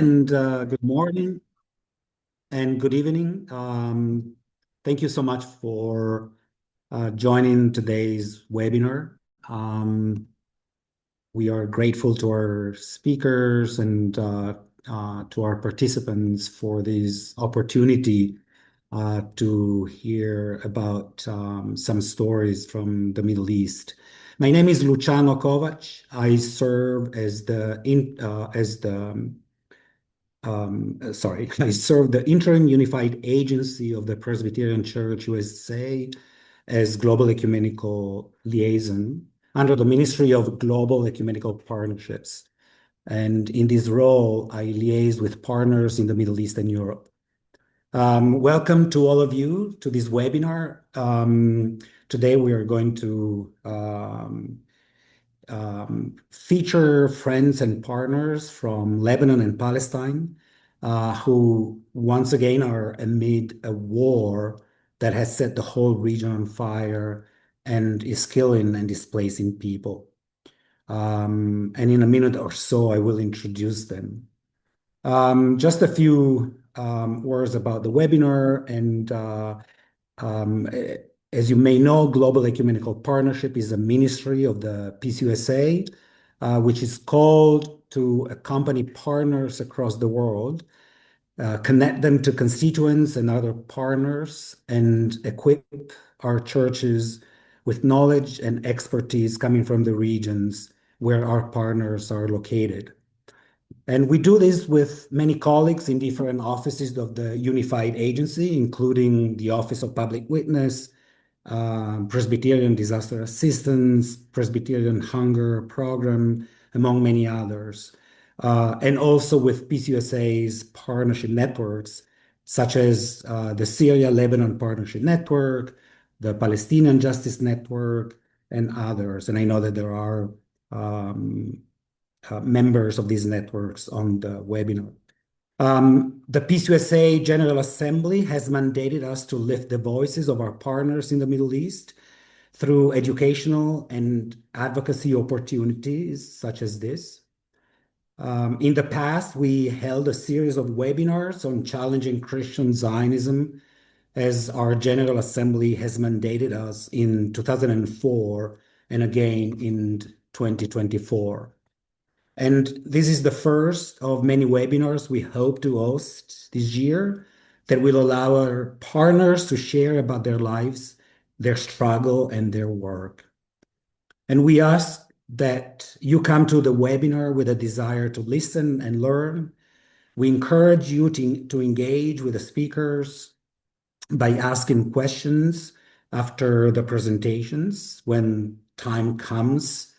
And good morning and good evening. Thank you so much for joining today's webinar. We are grateful to our speakers and to our participants for this opportunity to hear about some stories from the Middle East. My name is Luciano Kovacs. I serve as I serve the Interim Unified Agency of the Presbyterian Church USA as Global Ecumenical Liaison under the Ministry of Global Ecumenical Partnerships. And in this role, I liaise with partners in the Middle East and Europe. Welcome to all of you to this webinar. Today we are going to feature friends and partners from Lebanon and Palestine who once again are amid a war that has set the whole region on fire and is killing and displacing people. And in a minute or so, I will introduce them. Just a few words about the webinar. And as you may know, Global Ecumenical Partnership is a ministry of the PCUSA, which is called to accompany partners across the world, connect them to constituents and other partners, and equip our churches with knowledge and expertise coming from the regions where our partners are located. And we do this with many colleagues in different offices of the Unified Agency, including the Office of Public Witness, Presbyterian Disaster Assistance, Presbyterian Hunger Program, among many others. And also with PCUSA's partnership networks, such as the Syria-Lebanon Partnership Network, the Palestinian Justice Network, and others. And I know that there are members of these networks on the webinar. The PCUSA General Assembly has mandated us to lift the voices of our partners in the Middle East through educational and advocacy opportunities such as this. In the past, we held a series of webinars on challenging Christian Zionism, as our General Assembly has mandated us in 2004 and again in 2024. And this is the first of many webinars we hope to host this year that will allow our partners to share about their lives, their struggle, and their work. And we ask that you come to the webinar with a desire to listen and learn. We encourage you to engage with the speakers by asking questions after the presentations when time comes,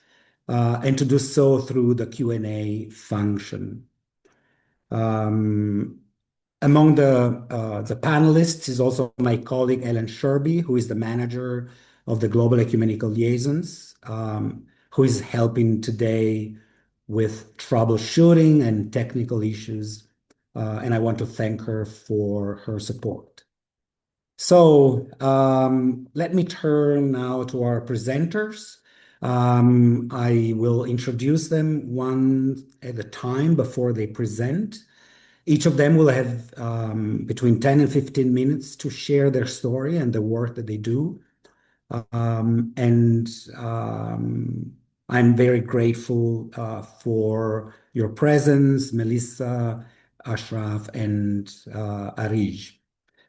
and to do so through the Q&A function. Among the panelists is also my colleague Ellen Sherby, who is the manager of the Global Ecumenical Liaisons, who is helping today with troubleshooting and technical issues, and I want to thank her for her support. So let me turn now to our presenters. I will introduce them one at a time before they present. Each of them will have between 10 and 15 minutes to share their story and the work that they do. I'm very grateful for your presence, Melissa, Ashraf, and Areej.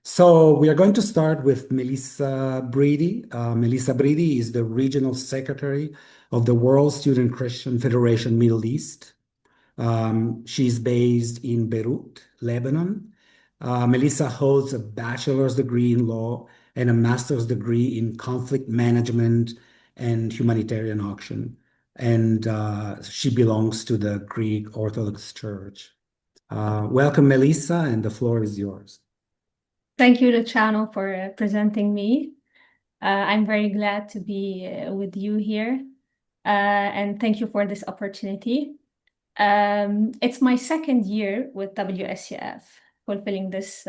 So we are going to start with Melissa Bridi. Melissa Bridi is the Regional Secretary of the World Student Christian Federation Middle East. She's based in Beirut, Lebanon. Melissa holds a bachelor's degree in law and a master's degree in conflict management and humanitarian action. And she belongs to the Greek Orthodox Church. Welcome, Melissa, and the floor is yours. Thank you, Luciano, for presenting me. I'm very glad to be with you here, and thank you for this opportunity. It's my second year with WSCF, fulfilling this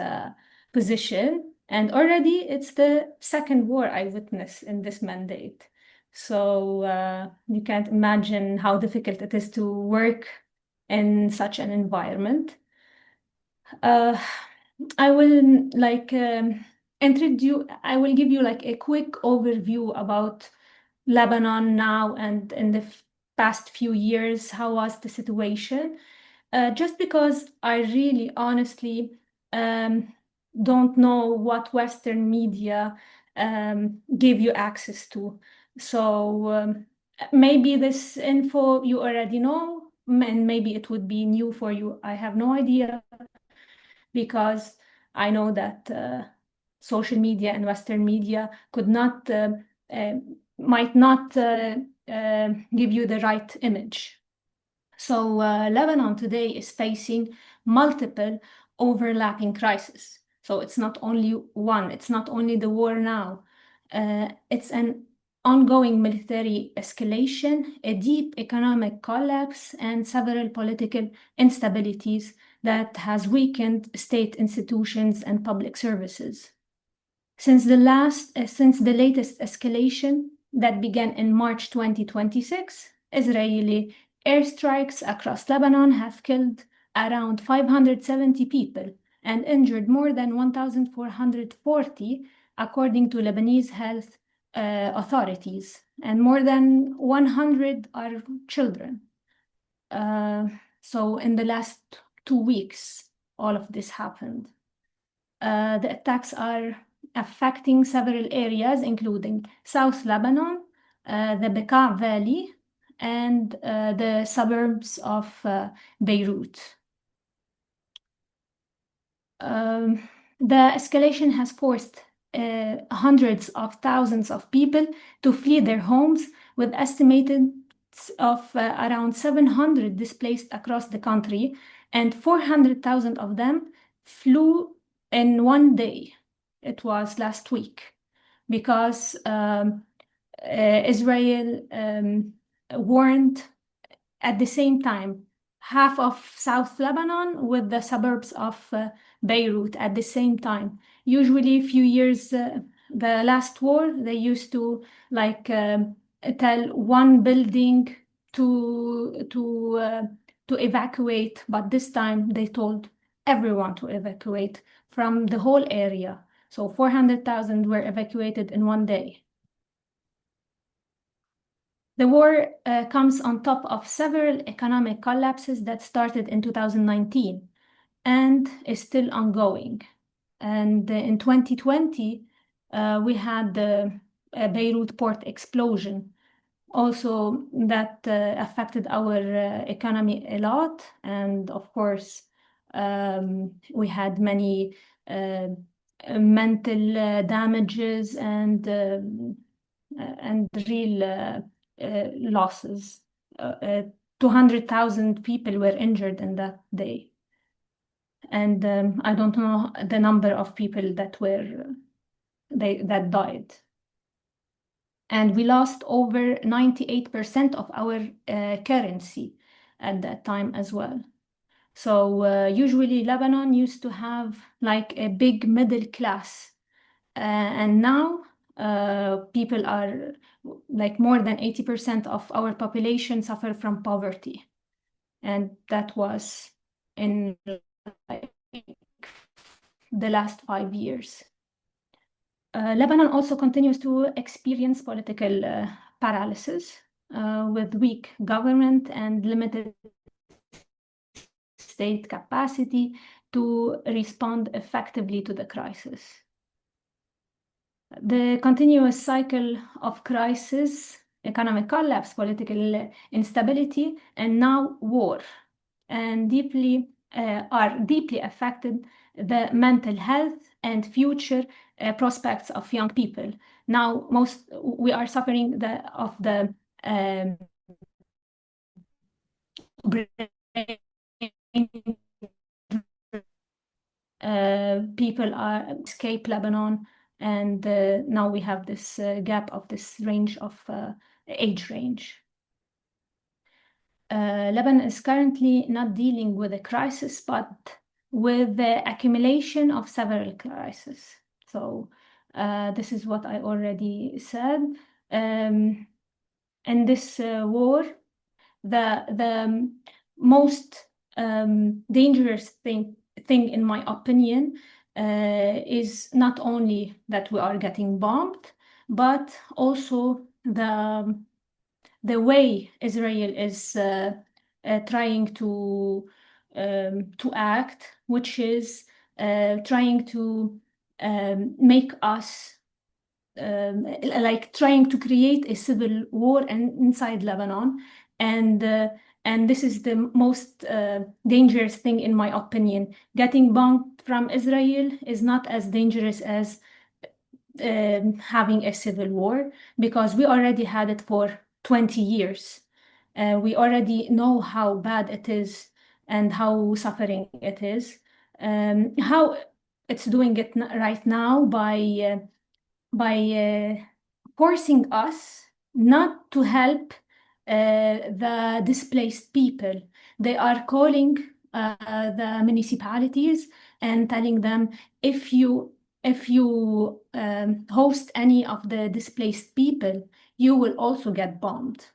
position, and already it's the second war I witnessed in this mandate. So you can't imagine how difficult it is to work in such an environment. I will I will give you like a quick overview about Lebanon now and in the past few years, how was the situation? Just because I really honestly don't know what Western media give you access to. So maybe this info you already know, and maybe it would be new for you. I have no idea because I know that social media and Western media might not give you the right image. So Lebanon today is facing multiple overlapping crises. So it's not only one, it's not only the war now. It's an ongoing military escalation, a deep economic collapse, and several political instabilities that has weakened state institutions and public services. Since the latest escalation that began in March 2026, Israeli airstrikes across Lebanon have killed around 570 people and injured more than 1,440, according to Lebanese health authorities, and more than 100 are children. So in the last 2 weeks, all of this happened. The attacks are affecting several areas, including South Lebanon, the Bekaa Valley, and the suburbs of Beirut. The escalation has forced hundreds of thousands of people to flee their homes, with estimated of around 700 displaced across the country, and 400,000 of them flew in one day. It was last week because Israel warned at the same time half of South Lebanon with the suburbs of Beirut at the same time. Usually, a few years the last war, they used to tell one building to evacuate, but this time they told everyone to evacuate from the whole area. So 400,000 were evacuated in one day. The war comes on top of several economic collapses that started in 2019 and is still ongoing. And in 2020, we had the Beirut port explosion, also that affected our economy a lot. And of course, we had many mental damages and real losses. 200,000 people were injured in that day. And I don't know the number of people that died. And we lost over 98% of our currency at that time as well. So usually Lebanon used to have like a big middle class. And now people are like more than 80% of our population suffer from poverty. And that was in like, the last 5 years. Lebanon also continues to experience political paralysis with weak government and limited state capacity to respond effectively to the crisis. The continuous cycle of crisis, economic collapse, political instability, and now war, and are deeply affected the mental health and future prospects of young people. Now, we are suffering of the people escape Lebanon, and now we have this gap of this range of age range. Lebanon is currently not dealing with a crisis, but with the accumulation of several crises. So this is what I already said. In this war, the most dangerous thing, in my opinion, is not only that we are getting bombed, but also the way Israel is trying to act, which is trying to make us like trying to create a civil war inside Lebanon, and this is the most dangerous thing, in my opinion. Getting bombed from Israel is not as dangerous as having a civil war, because we already had it for 20 years. We already know how bad it is and how suffering it is. How it's doing it right now by forcing us not to help the displaced people. They are calling the municipalities and telling them, if you host any of the displaced people, you will also get bombed.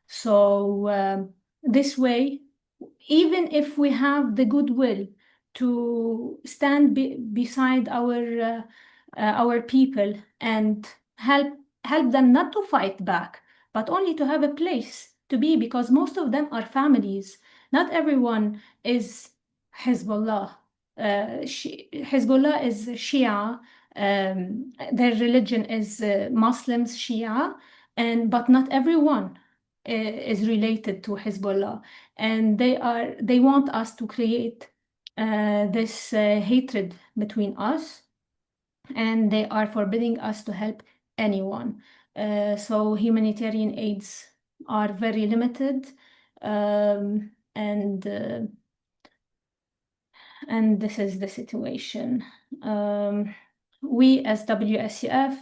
So this way, even if we have the goodwill to stand beside our people and help them not to fight back, but only to have a place to be, because most of them are families. Not everyone is Hezbollah. Hezbollah is Shia. Their religion is Muslims, Shia, but not everyone is related to Hezbollah, and they want us to create this hatred between us, and they are forbidding us to help anyone. So humanitarian aids are very limited, and this is the situation. We as WSCF,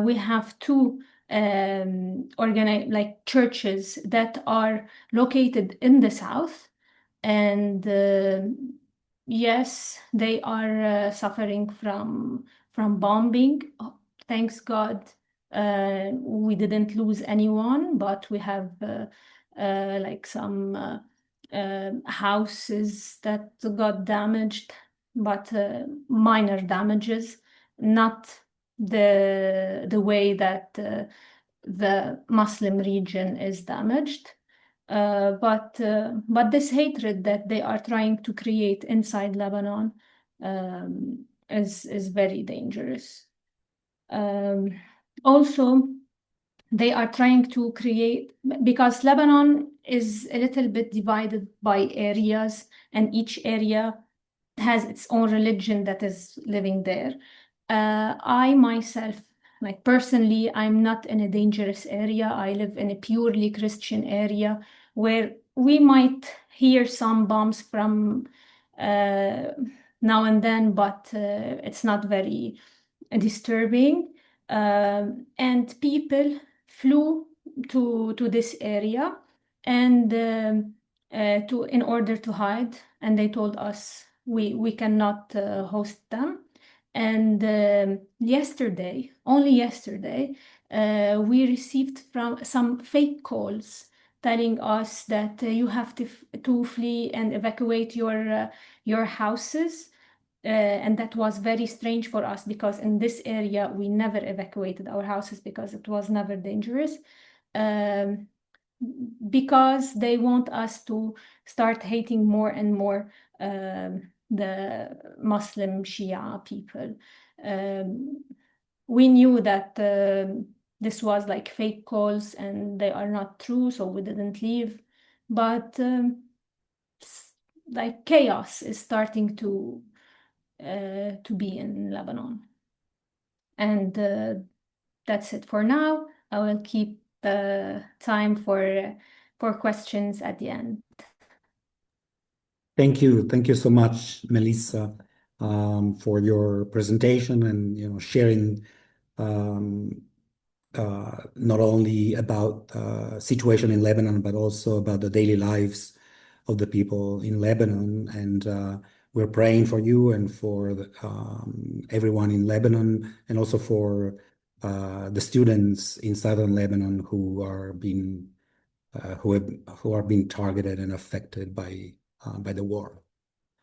we have two like churches that are located in the south, and yes, they are suffering from bombing. Thanks God, we didn't lose anyone, but we have like some houses that got damaged, but minor damages, not the way that the Muslim region is damaged. But this hatred that they are trying to create inside Lebanon is very dangerous. Also, they are trying to create, because Lebanon is a little bit divided by areas, and each area has its own religion that is living there. I myself, like personally, I'm not in a dangerous area. I live in a purely Christian area where we might hear some bombs from now and then, but it's not very disturbing. And people flew to this area and in order to hide, and they told us we cannot host them. And yesterday, only yesterday, we received from some fake calls telling us that you have to flee and evacuate your houses. And that was very strange for us, because in this area we never evacuated our houses because it was never dangerous. Because they want us to start hating more and more the Muslim Shia people. We knew that this was like fake calls and they are not true, so we didn't leave. But like chaos is starting to be in Lebanon. And that's it for now. I will keep time for questions at the end. Thank you. Thank you so much, Melissa, for your presentation and sharing not only about situation in Lebanon, but also about the daily lives of the people in Lebanon. And we're praying for you and for everyone in Lebanon, and also for the students in southern Lebanon who are being targeted and affected by the war.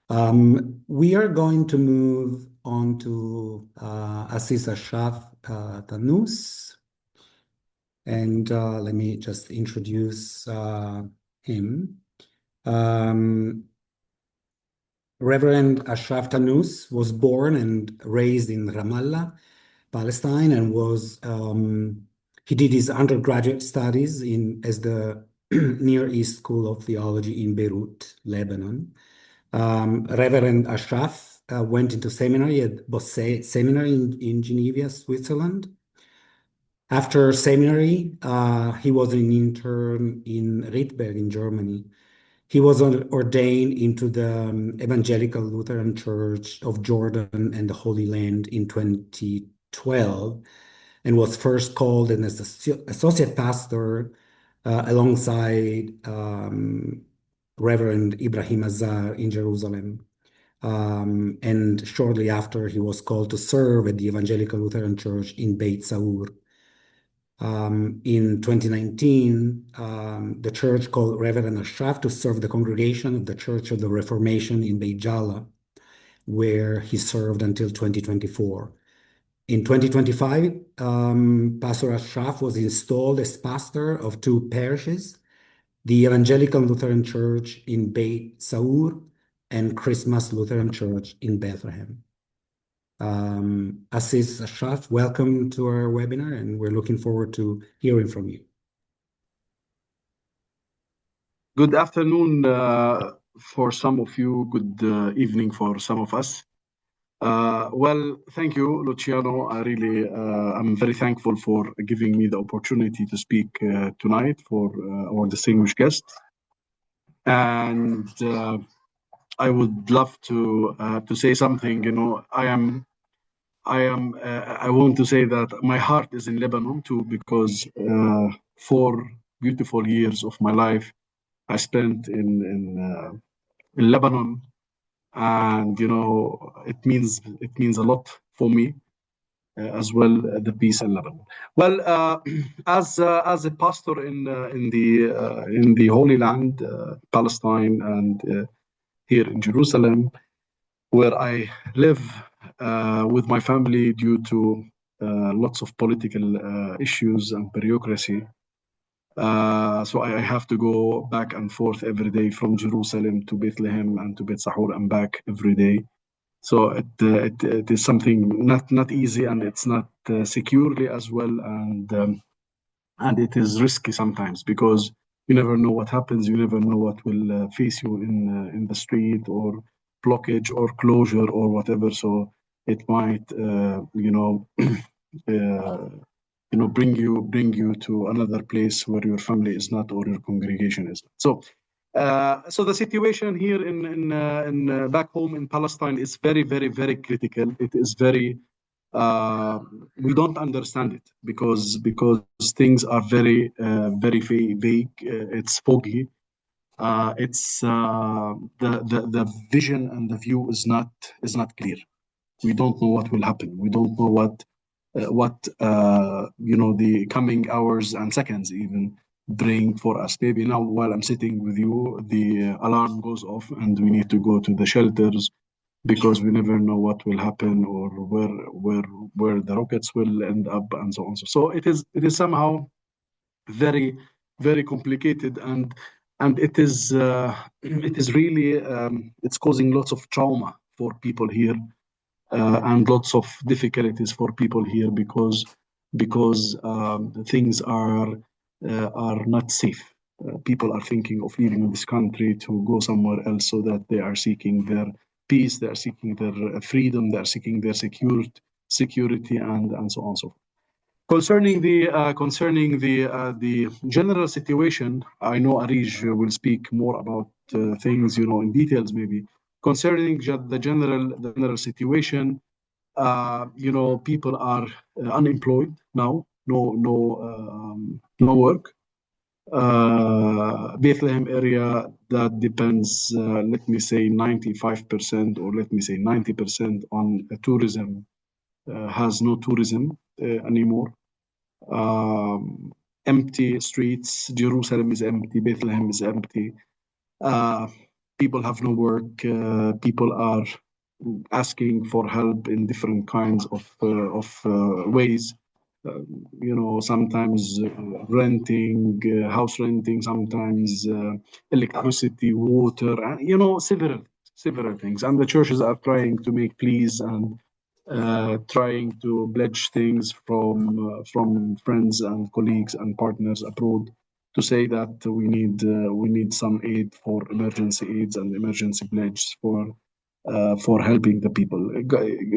We are going to move on to Ashraf Tannous. And let me just introduce him. Reverend Ashraf Tannous was born and raised in Ramallah, Palestine, and he did his undergraduate studies as the Near East School of Theology in Beirut, Lebanon. Reverend Ashraf went into seminary at Bosse Seminary in Geneva, Switzerland. After seminary, he was an intern in Riedberg in Germany. He was ordained into the Evangelical Lutheran Church of Jordan and the Holy Land in 2012 and was first called as associate pastor alongside Reverend Ibrahim Azar in Jerusalem. And shortly after, he was called to serve at the Evangelical Lutheran Church in Beit Saur. In 2019, the church called Reverend Ashraf to serve the congregation of the Church of the Reformation in Beit Jala, where he served until 2024. In 2025, Pastor Ashraf was installed as pastor of two parishes, the Evangelical Lutheran Church in Beit Saur and Christmas Lutheran Church in Bethlehem. Aziz Ashraf, welcome to our webinar, and we're looking forward to hearing from you. Good afternoon for some of you, good evening for some of us. Well, thank you, Luciano. I'm very thankful for giving me the opportunity to speak tonight for our distinguished guests. And I would love to say something. You know, I want to say that my heart is in Lebanon too, because 4 beautiful years of my life I spent in Lebanon, and you know it means a lot for me as well, the peace in Lebanon. Well, as a pastor in the Holy Land, Palestine, and here in Jerusalem, where I live with my family due to lots of political issues and bureaucracy. So I have to go back and forth every day from Jerusalem to Bethlehem and to Beit Sahur and back every day. So it is something not easy, and it's not securely as well, and it is risky sometimes because you never know what happens. You never know what will face you in the street, or blockage or closure or whatever. So it might bring you to another place where your family is not, or your congregation is not. So the situation here in back home in Palestine is very, very, very critical. It is very we don't understand it because things are very very vague. It's foggy. It's the vision and the view is not clear. We don't know what will happen. We don't know what the coming hours and seconds even bring for us. Maybe now while I'm sitting with you, the alarm goes off and we need to go to the shelters because we never know what will happen, or where the rockets will end up, and so on. So it is somehow very, very complicated, and it is really it's causing lots of trauma for people here, and lots of difficulties for people here because things are not safe. People are thinking of leaving this country to go somewhere else, so that they are seeking their peace, they are seeking their freedom, they are seeking their security, and so on. So concerning the general situation, I know Areej will speak more about things, in details maybe. Concerning the general situation, people are unemployed now, no work. Bethlehem area, that depends, let me say 95%, or let me say 90% on tourism, has no tourism anymore. Empty streets. Jerusalem is empty. Bethlehem is empty. People have no work. People are asking for help in different kinds of ways. Sometimes renting, house renting, sometimes electricity, water, and several things. And the churches are trying to make pleas and trying to pledge things from friends and colleagues and partners abroad to say that we need some aid for emergency aids and emergency pledges for helping the people.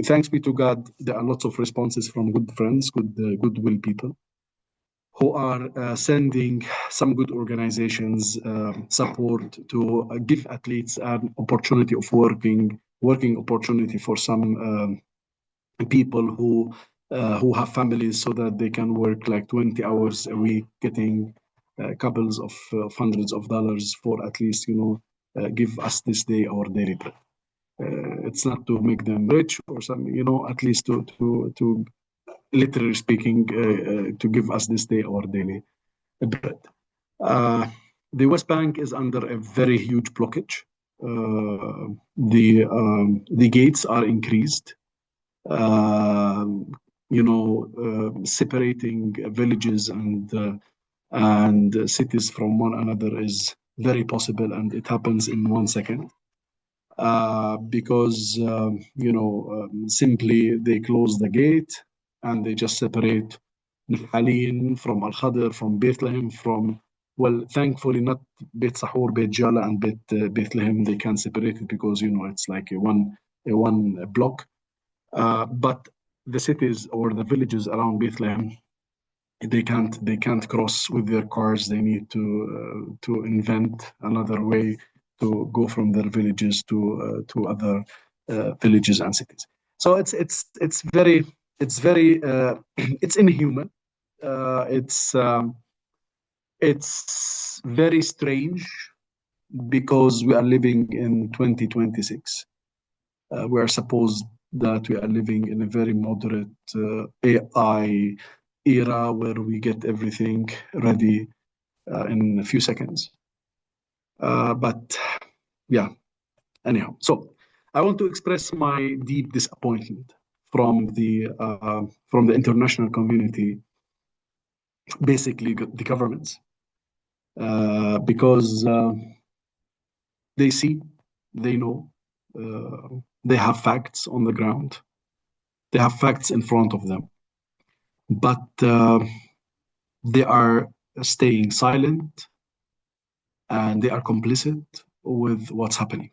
Thanks be to God, there are lots of responses from good friends, goodwill people who are sending some good organizations support to give athletes an opportunity of working opportunity for some people who have families so that they can work like 20 hours a week, getting couples of hundreds of dollars for at least, give us this day our daily bread. It's not to make them rich or something, at least to literally speaking, to give us this day our daily bread. The West Bank is under a very huge blockage. The gates are increased. Separating villages and cities from one another is very possible, and it happens in 1 second. Because simply they close the gate and they just separate Halin from Al Khadr, from Bethlehem, thankfully not Beit Sahur, Beit Jala, and Bethlehem. They can't separate it because it's like a one block. But the cities or the villages around Bethlehem, they can't cross with their cars. They need to invent another way to go from their villages to other villages and cities. So it's very it's inhuman. It's very strange because we are living in 2026. We are supposed that we are living in a very moderate AI era where we get everything ready in a few seconds. But yeah, anyhow, so I want to express my deep disappointment from the international community, basically the governments, because they see, they know, they have facts on the ground, they have facts in front of them, but they are staying silent and they are complicit with what's happening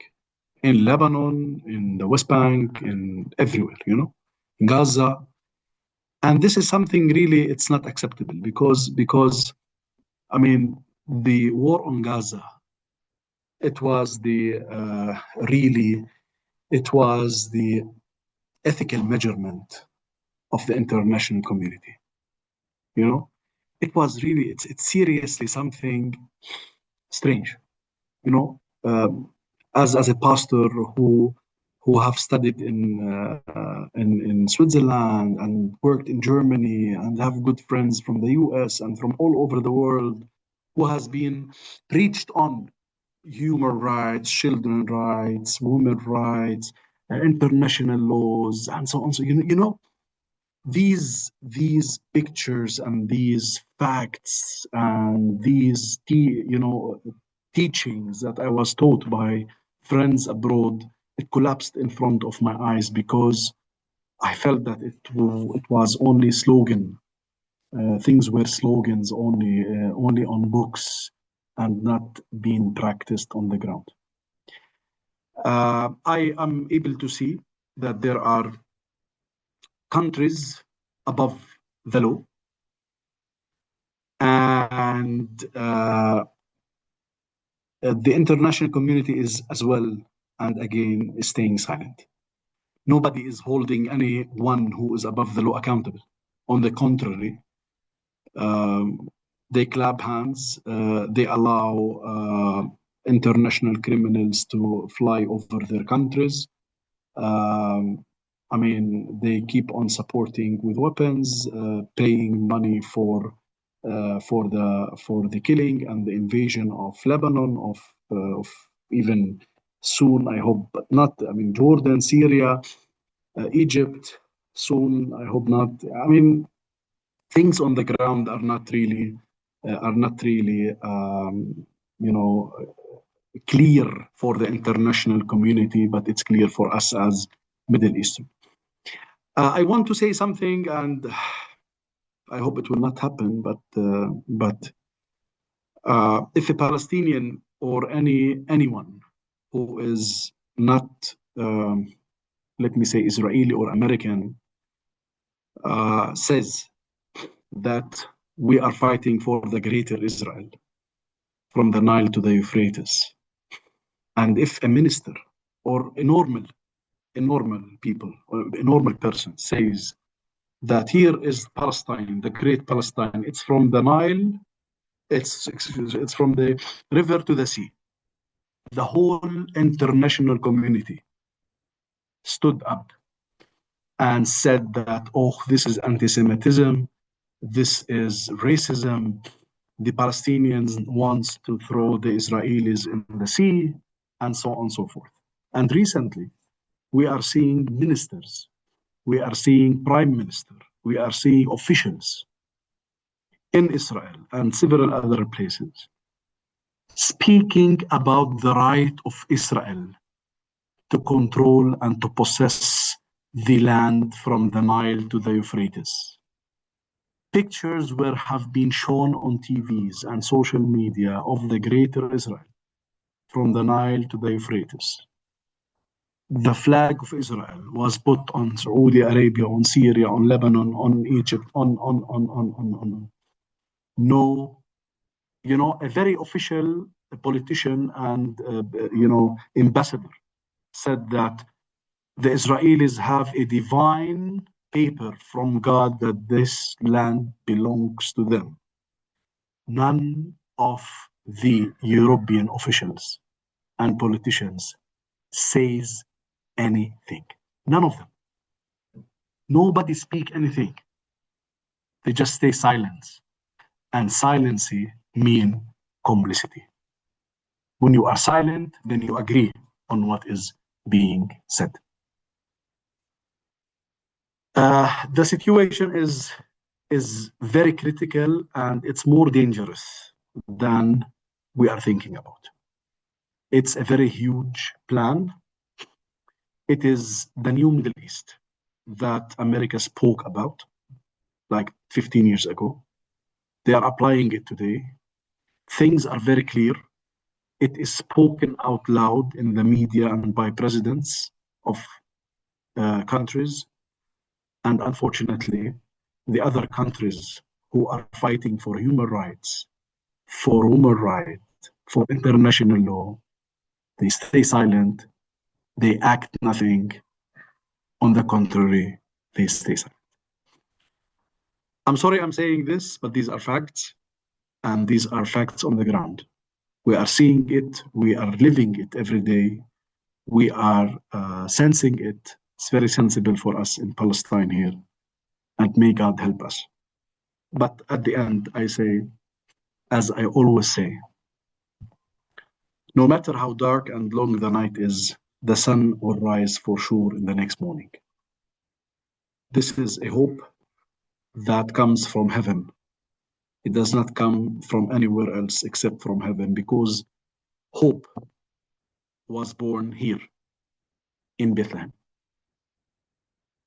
in Lebanon, in the West Bank, in everywhere, in Gaza. And this is something really, it's not acceptable because I mean, the war on Gaza, it was the ethical measurement of the international community. It was really, it's seriously something strange. As a pastor who have studied in Switzerland and worked in Germany and have good friends from the US and from all over the world, who has been preached on human rights, children rights, women rights, international laws, and so on. So these pictures and these facts and these teachings that I was taught by friends abroad, it collapsed in front of my eyes because I felt that it was only slogan. Things were slogans only on books and not being practiced on the ground. I am able to see that there are countries above the law, and the international community is as well, and again, is staying silent. Nobody is holding anyone who is above the law accountable. On the contrary, they clap hands, they allow international criminals to fly over their countries. I mean, they keep on supporting with weapons, paying money for the killing and the invasion of Lebanon, of even soon, I hope, but not. I mean, Jordan, Syria, Egypt, soon, I hope not. I mean, things on the ground are not really, you know, clear for the international community, but it's clear for us as Middle Eastern. I want to say something, and I hope it will not happen, but if a Palestinian or anyone who is not, let me say, Israeli or American, says that we are fighting for the greater Israel from the Nile to the Euphrates, and if a minister or a normal people or a normal person says that here is Palestine, the great Palestine, it's from the Nile, it's from the river to the sea. The whole international community stood up and said that, oh, this is anti-Semitism, this is racism, the Palestinians want to throw the Israelis in the sea, and so on and so forth. And recently, we are seeing ministers, we are seeing prime minister, we are seeing officials in Israel and several other places speaking about the right of Israel to control and to possess the land from the Nile to the Euphrates. Pictures have been shown on TVs and social media of the greater Israel from the Nile to the Euphrates. The flag of Israel was put on Saudi Arabia, on Syria, on Lebanon, on Egypt, on. No, you know, a very official politician and, ambassador said that the Israelis have a divine paper from God that this land belongs to them. None of the European officials and politicians says anything. None of them. Nobody speak anything. They just stay silent. And silence mean complicity. When you are silent, then you agree on what is being said. The situation is very critical, and it's more dangerous than we are thinking about. It's a very huge plan. It is the new Middle East that America spoke about like 15 years ago. They are applying it today. Things are very clear. It is spoken out loud in the media and by presidents of countries. And unfortunately, the other countries who are fighting for human rights, for international law, they stay silent, they act nothing. On the contrary, they stay silent. I'm sorry I'm saying this, but these are facts, and these are facts on the ground. We are seeing it, we are living it every day, we are sensing it. It's very sensible for us in Palestine here, and may God help us. But at the end, I say, as I always say, no matter how dark and long the night is, the sun will rise for sure in the next morning. This is a hope that comes from heaven. It does not come from anywhere else except from heaven, because hope was born here in Bethlehem,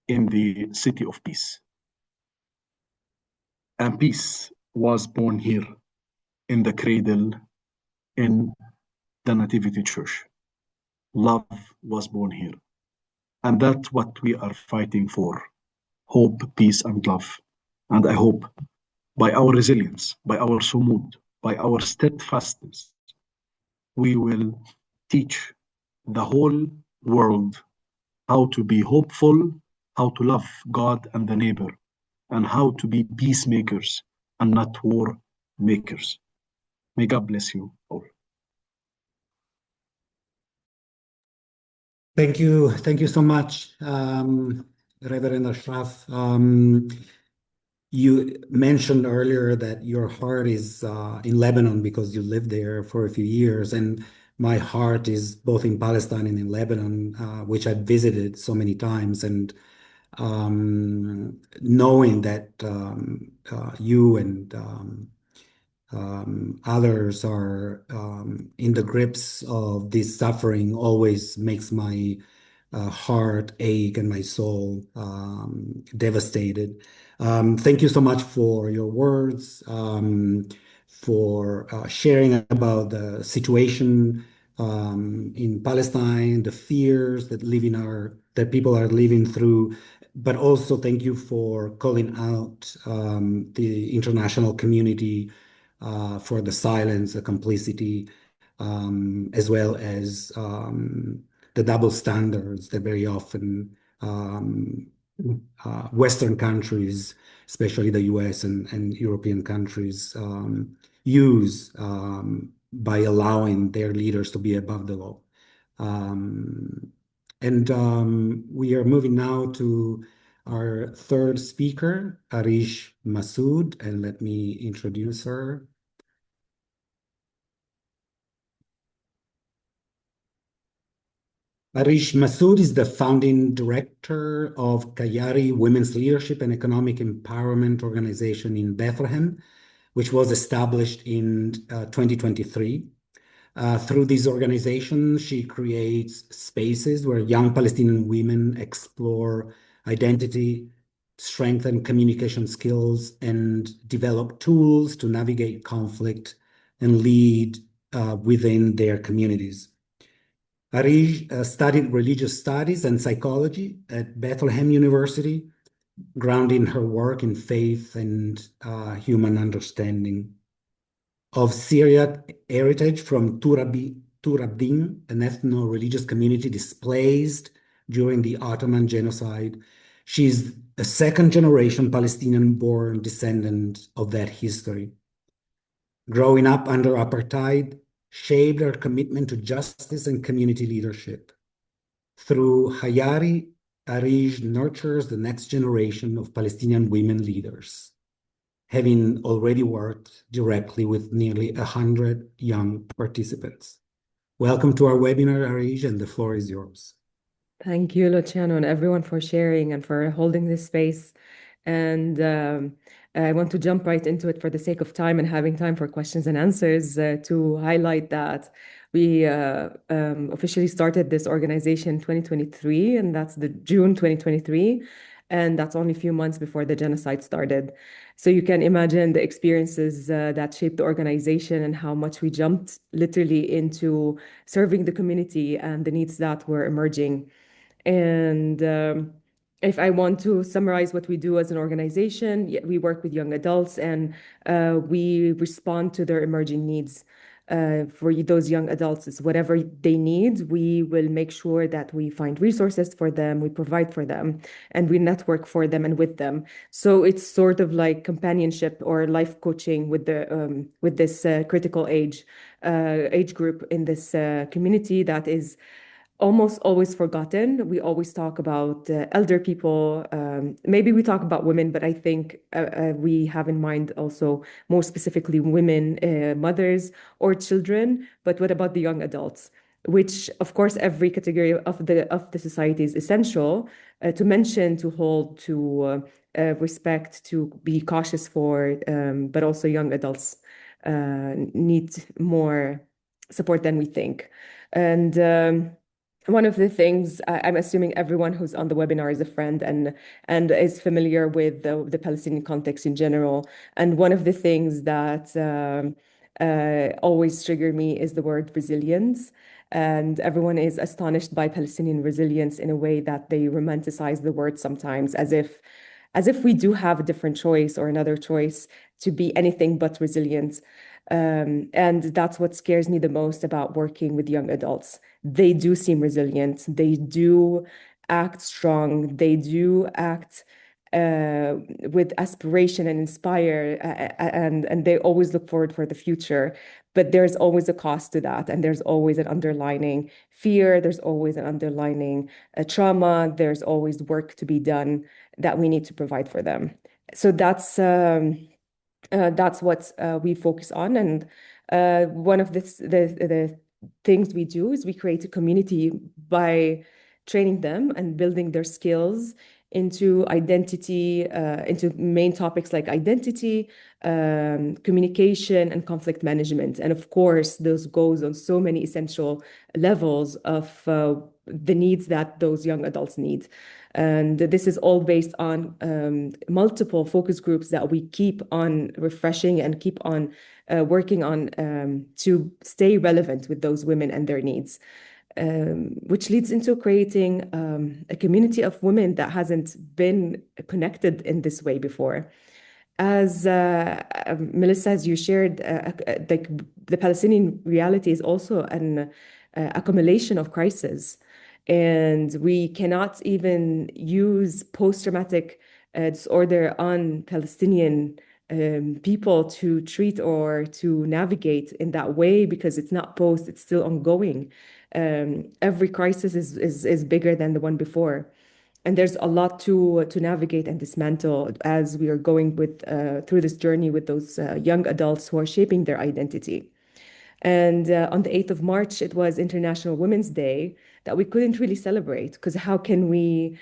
in the city of peace. And peace was born here in the cradle, in the Nativity Church. Love was born here. And that's what we are fighting for. Hope, peace, and love. And I hope by our resilience, by our sumud, by our steadfastness, we will teach the whole world how to be hopeful, how to love God and the neighbor, and how to be peacemakers and not war makers. May God bless you all. Thank you so much, Reverend Ashraf. You mentioned earlier that your heart is in Lebanon because you lived there for a few years, and my heart is both in Palestine and in Lebanon, which I've visited so many times. And knowing that you and others are in the grips of this suffering always makes my heart ache and my soul devastated. Thank you so much for your words, for sharing about the situation in Palestine, the fears that people are living through. But also thank you for calling out the international community for the silence, the complicity, as well as the double standards that very often Western countries, especially the US and European countries, use by allowing their leaders to be above the law. We are moving now to our third speaker, Areej Masoud, and let me introduce her. Areej Masoud is the founding director of Khayari Women's Leadership and Economic Empowerment Organization in Bethlehem, which was established in 2023. Through this organization, she creates spaces where young Palestinian women explore identity, strengthen communication skills, and develop tools to navigate conflict and lead within their communities. Areej studied religious studies and psychology at Bethlehem University, grounding her work in faith and human understanding. Of Syriac heritage from Turabdin, an ethno-religious community displaced during the Ottoman genocide, she's a second-generation Palestinian-born descendant of that history. Growing up under apartheid shaped her commitment to justice and community leadership. Through Khayari, Areej nurtures the next generation of Palestinian women leaders, having already worked directly with nearly 100 young participants. Welcome to our webinar, Areej, and the floor is yours. Thank you, Luciano, and everyone for sharing and for holding this space. And I want to jump right into it for the sake of time and having time for questions and answers to highlight that we officially started this organization in 2023, and that's the June 2023. And that's only a few months before the genocide started. So you can imagine the experiences that shaped the organization and how much we jumped literally into serving the community and the needs that were emerging. And if I want to summarize what we do as an organization, we work with young adults and we respond to their emerging needs. For those young adults, it's whatever they need, we will make sure that we find resources for them, we provide for them, and we network for them and with them. So it's sort of like companionship or life coaching with this critical age group in this community that is almost always forgotten. We always talk about elder people. Maybe we talk about women, but I think we have in mind also more specifically women, mothers or children. But what about the young adults? Which, of course, every category of the society is essential to mention, to hold, to respect, to be cautious for. But also, young adults need more support than we think. And one of the things I'm assuming everyone who's on the webinar is a friend and is familiar with the Palestinian context in general. And one of the things that always trigger me is the word resilience. And everyone is astonished by Palestinian resilience in a way that they romanticize the word sometimes, as if we do have a different choice or another choice to be anything but resilient. And that's what scares me the most about working with young adults. They do seem resilient. They do act strong. They do act with aspiration and inspire, and they always look forward for the future. But there's always a cost to that, and there's always an underlining fear. There's always an underlining trauma. There's always work to be done that we need to provide for them. So that's what we focus on. And one of the things we do is we create a community by training them and building their skills into identity, into main topics like identity, communication, and conflict management. And of course, those goes on so many essential levels of the needs that those young adults need. And this is all based on multiple focus groups that we keep on refreshing and keep on working on to stay relevant with those women and their needs. Which leads into creating a community of women that hasn't been connected in this way before. As Melissa, as you shared, like the Palestinian reality is also an accumulation of crises, and we cannot even use post-traumatic disorder on Palestinian people to treat or to navigate in that way because it's not post, it's still ongoing. Every crisis is bigger than the one before. And there's a lot to navigate and dismantle as we are going with through this journey with those young adults who are shaping their identity. And on the 8th of March, it was International Women's Day that we couldn't really celebrate because how can we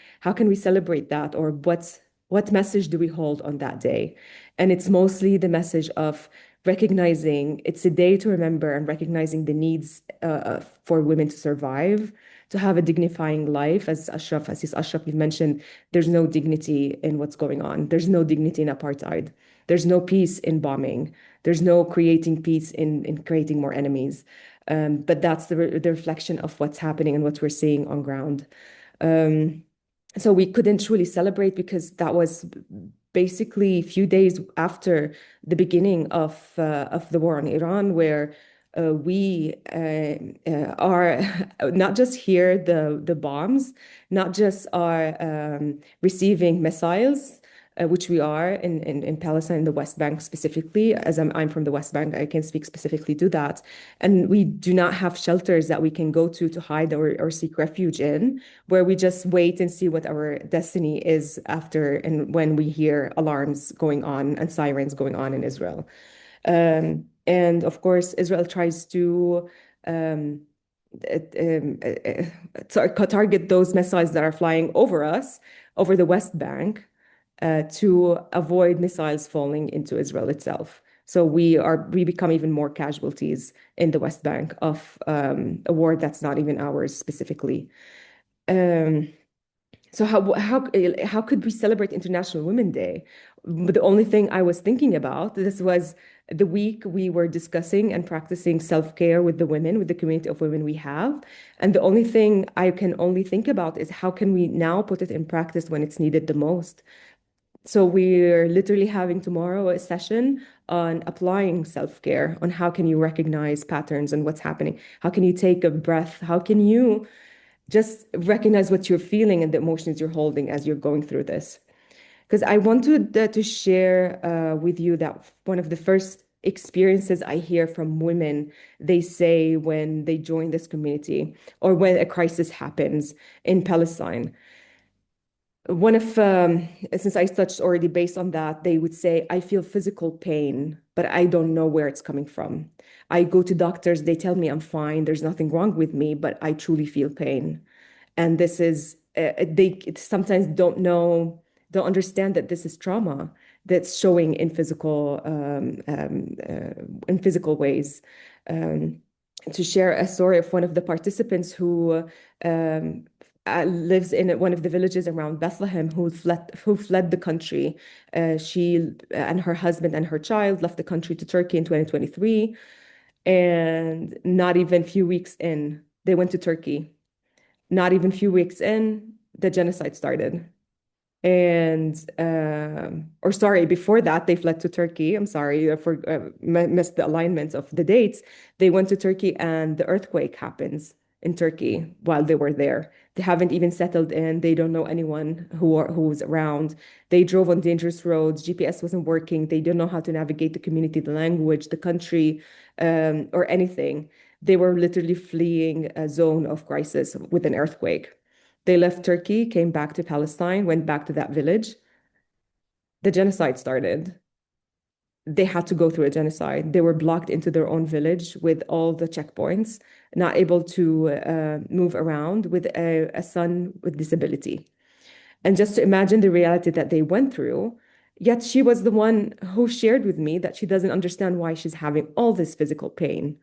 celebrate that, or what message do we hold on that day? And it's mostly the message of recognizing it's a day to remember and recognizing the needs for women to survive, to have a dignifying life. As Ashraf, you mentioned, there's no dignity in what's going on. There's no dignity in apartheid. There's no peace in bombing. There's no creating peace in creating more enemies. But that's the reflection of what's happening and what we're seeing on ground. So we couldn't truly celebrate because that was basically a few days after the beginning of the war on Iran, where we are not just hear the bombs, not just are receiving missiles, which we are in Palestine, in the West Bank specifically. As I'm from the West Bank, I can speak specifically to that. And we do not have shelters that we can go to hide or seek refuge in, where we just wait and see what our destiny is after and when we hear alarms going on and sirens going on in Israel. And of course, Israel tries to target those missiles that are flying over us, over the West Bank, to avoid missiles falling into Israel itself. So we become even more casualties in the West Bank of a war that's not even ours specifically. So how could we celebrate International Women's Day? But the only thing I was thinking about, this was the week we were discussing and practicing self-care with the women, with the community of women we have. And the only thing I can only think about is how can we now put it in practice when it's needed the most? So we're literally having tomorrow a session on applying self-care, on how can you recognize patterns and what's happening? How can you take a breath? How can you just recognize what you're feeling and the emotions you're holding as you're going through this? Because I wanted to share with you that one of the first experiences I hear from women, they say when they join this community or when a crisis happens in Palestine. One of, since I touched already based on that, they would say, I feel physical pain, but I don't know where it's coming from. I go to doctors, they tell me I'm fine, there's nothing wrong with me, but I truly feel pain. And this is, they sometimes don't understand that this is trauma that's showing in physical ways. To share a story of one of the participants who lives in one of the villages around Bethlehem, who fled the country. She and her husband and her child left the country to Turkey in 2023, and not even a few weeks in, they went to Turkey. Not even a few weeks in, the genocide started. And or sorry, before that they fled to Turkey. I'm sorry, missed the alignments of the dates. They went to Turkey and the earthquake happens in Turkey while they were there. They haven't even settled in. They don't know anyone who was around. They drove on dangerous roads. GPS wasn't working. They don't know how to navigate the community, the language, the country, or anything. They were literally fleeing a zone of crisis with an earthquake. They left Turkey, came back to Palestine, went back to that village. The genocide started. they had to go through a genocide. They were blocked into their own village with all the checkpoints, not able to move around, with a son with disability. And just to imagine the reality that they went through, yet she was the one who shared with me that she doesn't understand why she's having all this physical pain.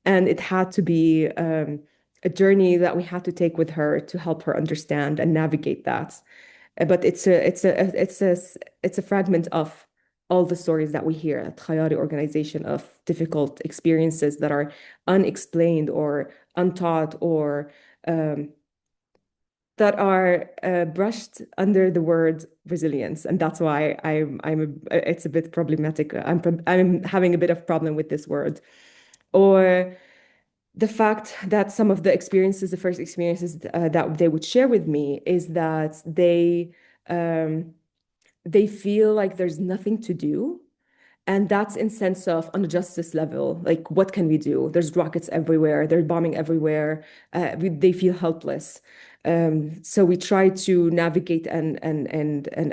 And it had to be a journey that we had to take with her to help her understand and navigate that. But it's a fragment of all the stories that we hear at Khayari organization of difficult experiences that are unexplained or untaught, or that are brushed under the word resilience. And that's why it's a bit problematic. I'm having a bit of problem with this word. Or the fact that some of the experiences, the first experiences that they would share with me, is that they feel like there's nothing to do. And that's in sense of on a justice level, like, what can we do? There's rockets everywhere, there's bombing everywhere. They feel helpless. So we try to navigate and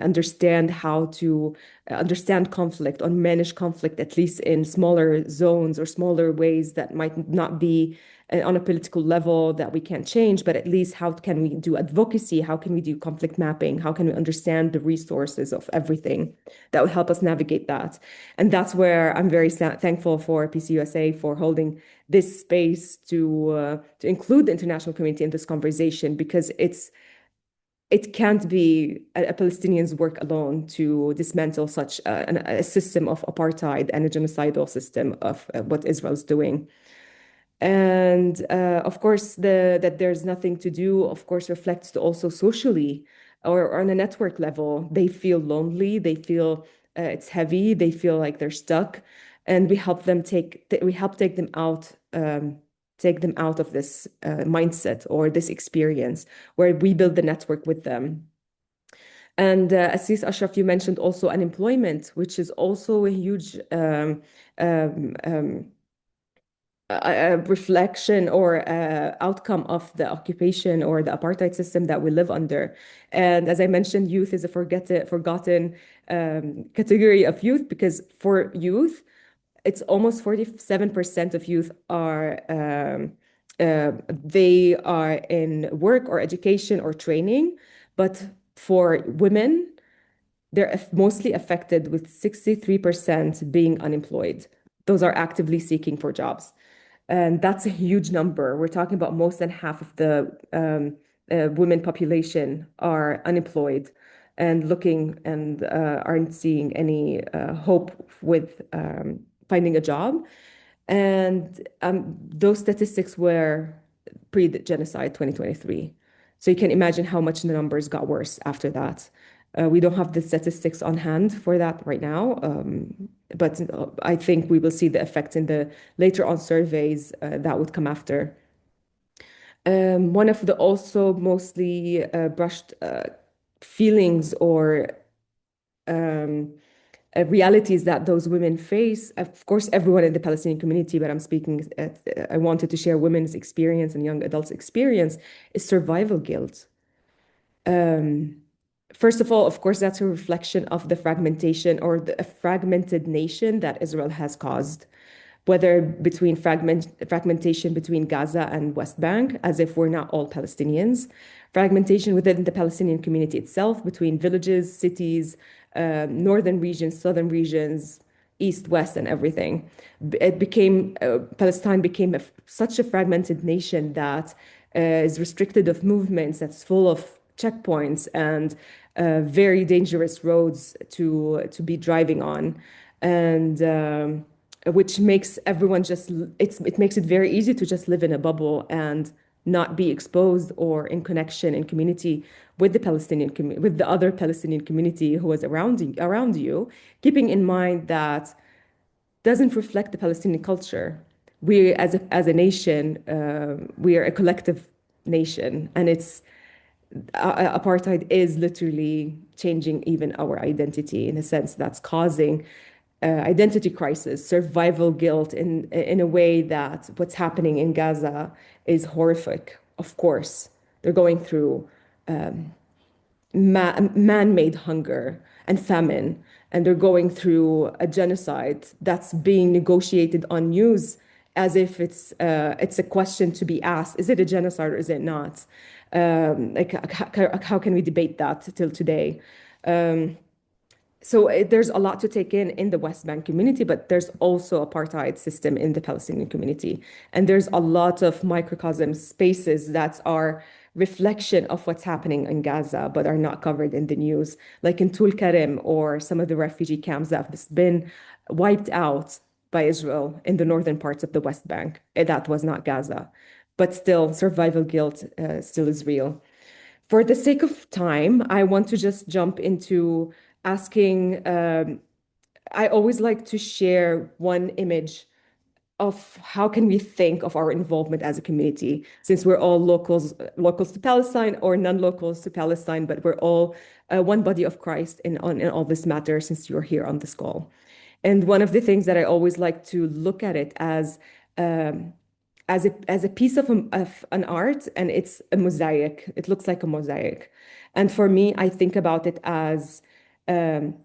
understand how to understand conflict, or manage conflict, at least in smaller zones or smaller ways that might not be on a political level that we can't change, but at least how can we do advocacy? How can we do conflict mapping? How can we understand the resources of everything that will help us navigate that? And that's where I'm very thankful for PCUSA for holding this space to include the international community in this conversation, because it can't be a Palestinian's work alone to dismantle such a system of apartheid and a genocidal system of what Israel's doing. And of course, that there's nothing to do, of course, reflects also socially, or on a network level. They feel lonely, they feel it's heavy, they feel like they're stuck, and we help take them out. Take them out of this mindset or this experience, where we build the network with them. And Assis, Ashraf, you mentioned also unemployment, which is also a huge a reflection or outcome of the occupation or the apartheid system that we live under. And as I mentioned, youth is a forgotten category of youth, because for youth, it's almost 47% of youth are they are in work or education or training, but for women, they're mostly affected, with 63% being unemployed. Those are actively seeking for jobs. And that's a huge number. We're talking about most than half of the women population are unemployed and looking and aren't seeing any hope with finding a job. And those statistics were pre-genocide 2023. So you can imagine how much the numbers got worse after that. We don't have the statistics on hand for that right now, but I think we will see the effects in the later on surveys that would come after. One of the also mostly brushed feelings or realities that those women face, of course, everyone in the Palestinian community, but I'm speaking, I wanted to share women's experience and young adults' experience, is survival guilt. First of all, of course, that's a reflection of the fragmentation or the fragmented nation that Israel has caused, whether between fragmentation between Gaza and West Bank, as if we're not all Palestinians, fragmentation within the Palestinian community itself, between villages, cities, northern regions, southern regions, east, west, and everything. Palestine became such a fragmented nation that is restricted of movements, that's full of checkpoints and very dangerous roads to be driving on, and which makes everyone it makes it very easy to just live in a bubble and not be exposed or in connection in community with with the other Palestinian community who is around you, keeping in mind that doesn't reflect the Palestinian culture. We as a nation, we are a collective nation, and apartheid is literally changing even our identity, in a sense that's causing identity crisis, survival guilt in a way that what's happening in Gaza is horrific. Of course, they're going through man-made hunger and famine, and they're going through a genocide that's being negotiated on news as if it's a question to be asked: is it a genocide or is it not? Like, how can we debate that till today? So there's a lot to take in the West Bank community, but there's also apartheid system in the Palestinian community. And there's a lot of microcosm spaces that are reflection of what's happening in Gaza, but are not covered in the news, like in Tul Karim or some of the refugee camps that have been wiped out by Israel in the northern parts of the West Bank. That was not Gaza, but still survival guilt still is real. For the sake of time, I want to just jump into asking. I always like to share one image of how can we think of our involvement as a community, since we're all locals to Palestine or non-locals to Palestine, but we're all one body of Christ in all this matter, since you're here on this call. And one of the things that I always like to look at it um, as a piece of an art, and it's a mosaic. It looks like a mosaic. And for me, I think about it as um,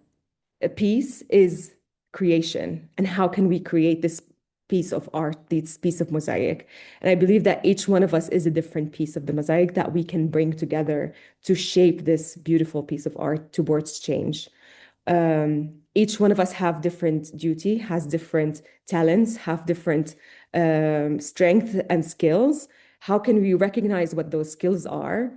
a piece is creation, and how can we create this piece of art, this piece of mosaic? And I believe that each one of us is a different piece of the mosaic that we can bring together to shape this beautiful piece of art towards change. Each one of us have different duty, has different talents, have different strength and skills. How can we recognize what those skills are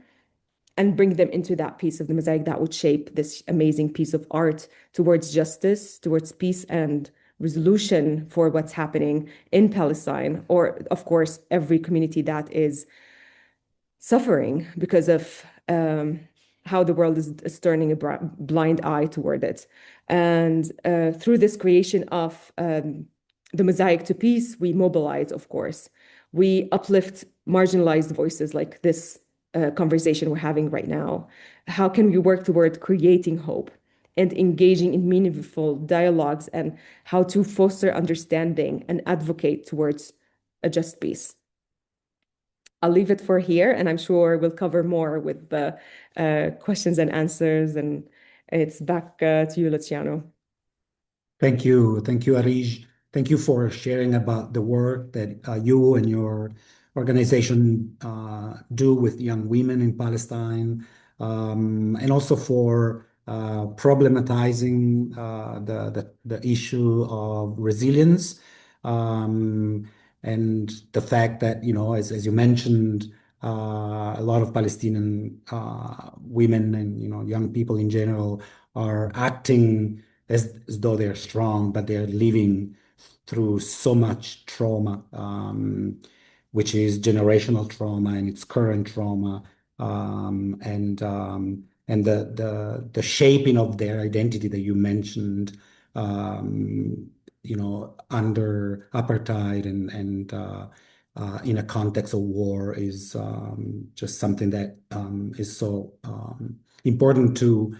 and bring them into that piece of the mosaic that would shape this amazing piece of art towards justice, towards peace and resolution for what's happening in Palestine, or of course, every community that is suffering because of how the world is turning a blind eye toward it. And through this creation of the mosaic to peace, we mobilize, of course. We uplift marginalized voices like this conversation we're having right now. How can we work toward creating hope and engaging in meaningful dialogues, and how to foster understanding and advocate towards a just peace? I'll leave it for here, and I'm sure we'll cover more with the questions and answers. And it's back to you, Luciano. Thank you. Thank you, Areej. Thank you for sharing about the work that you and your organization do with young women in Palestine, and also for problematizing the issue of resilience, and the fact that, as you mentioned, a lot of Palestinian women and young people in general are acting as though they're strong, but they're living through so much trauma, which is generational trauma and it's current trauma, and the shaping of their identity that you mentioned, under apartheid and in a context of war is just something that is so important to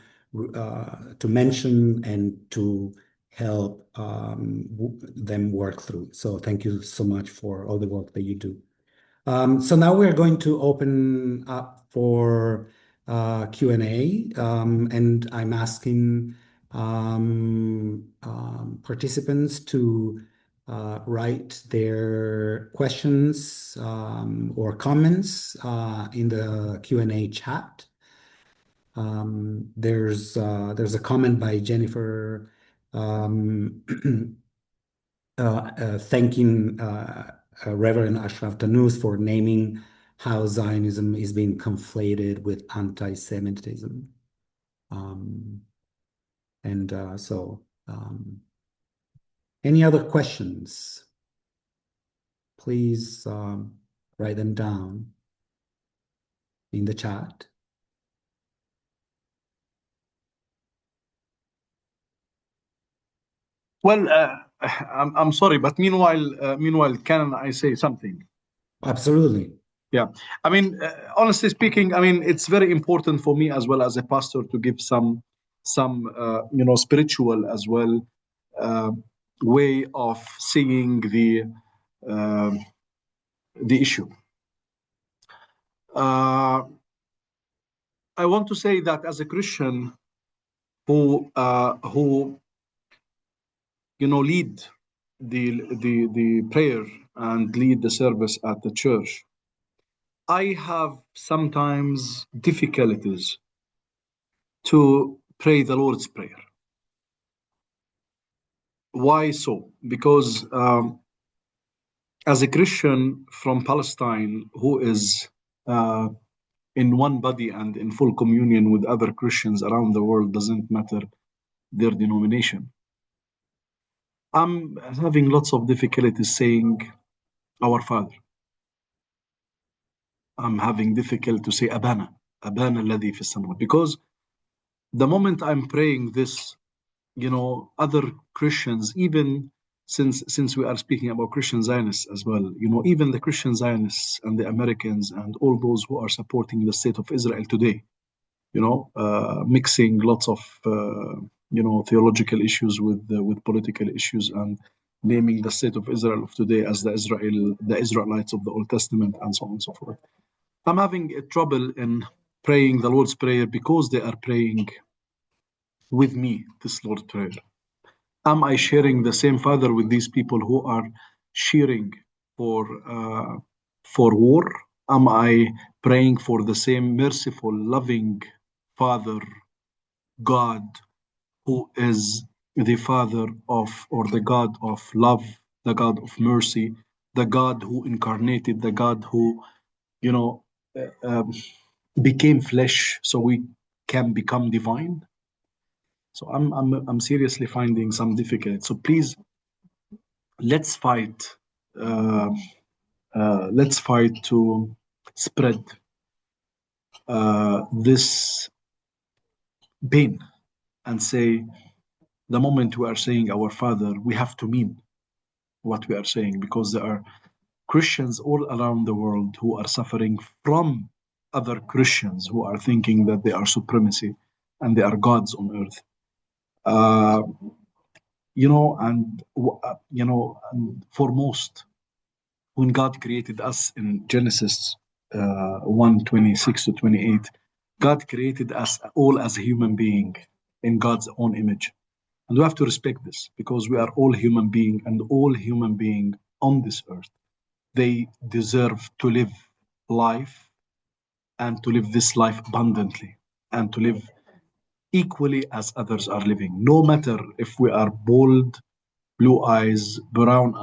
mention and to help them work through. So thank you so much for all the work that you do. So now we're going to open up for Q&A, and I'm asking participants to write their questions or comments in the Q&A chat. There's a comment by Jennifer thanking Reverend Ashraf Tannous for naming how Zionism is being conflated with anti-Semitism. Any other questions? Please write them down in the chat. Well, I'm sorry, but meanwhile, can I say something? Absolutely. Yeah. I mean, honestly speaking, I mean, it's very important for me as well as a pastor to give some spiritual as well way of seeing the issue. I want to say that as a Christian who lead the prayer and lead the service at the church, I have sometimes difficulties to pray the Lord's Prayer. Why so? Because as a Christian from Palestine who is in one body and in full communion with other Christians around the world, doesn't matter their denomination, I'm having lots of difficulties saying our Father. I'm having difficulty to say Abana الذي في السماوات, because the moment I'm praying this, other Christians, even since we are speaking about Christian Zionists as well, even the Christian Zionists and the Americans and all those who are supporting the state of Israel today, mixing lots of theological issues with political issues and naming the state of Israel of today as the Israelites of the Old Testament and so on and so forth. I'm having a trouble in praying the Lord's Prayer because they are praying with me this Lord's Prayer. Am I sharing the same Father with these people who are cheering for war? Am I praying for the same merciful, loving Father, God, who is the Father of, or the God of love, the God of mercy, the God who incarnated, the God who, became flesh so we can become divine? So I'm seriously finding some difficulty. So please, let's fight. Let's fight to spread this pain and say, the moment we are saying our Father, we have to mean what we are saying, because there are Christians all around the world who are suffering from other Christians who are thinking that they are supremacy and they are gods on earth. And foremost, when God created us in Genesis 1:26-28, God created us all as a human being in God's own image. And we have to respect this, because we are all human beings, and all human beings on this earth, they deserve to live life, and to live this life abundantly, and to live equally as others are living, no matter if we are bald, blue eyes, brown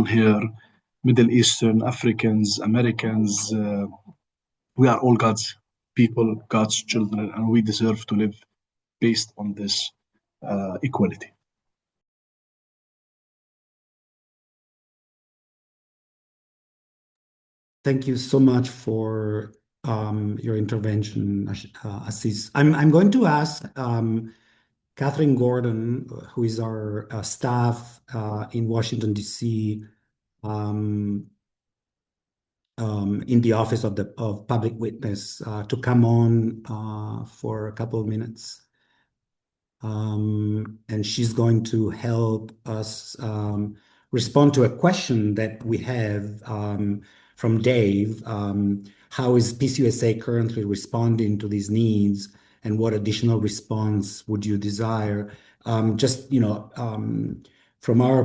hair, Middle Eastern, Africans, Americans. We are all God's people, God's children, and we deserve to live based on this equality. Thank you so much for your intervention, Assis. I'm going to ask Catherine Gordon, who is our staff in Washington, D.C., in the Office of Public Witness, to come on for a couple of minutes. And she's going to help us respond to a question that we have from Dave. How is PCUSA currently responding to these needs, and what additional response would you desire? From our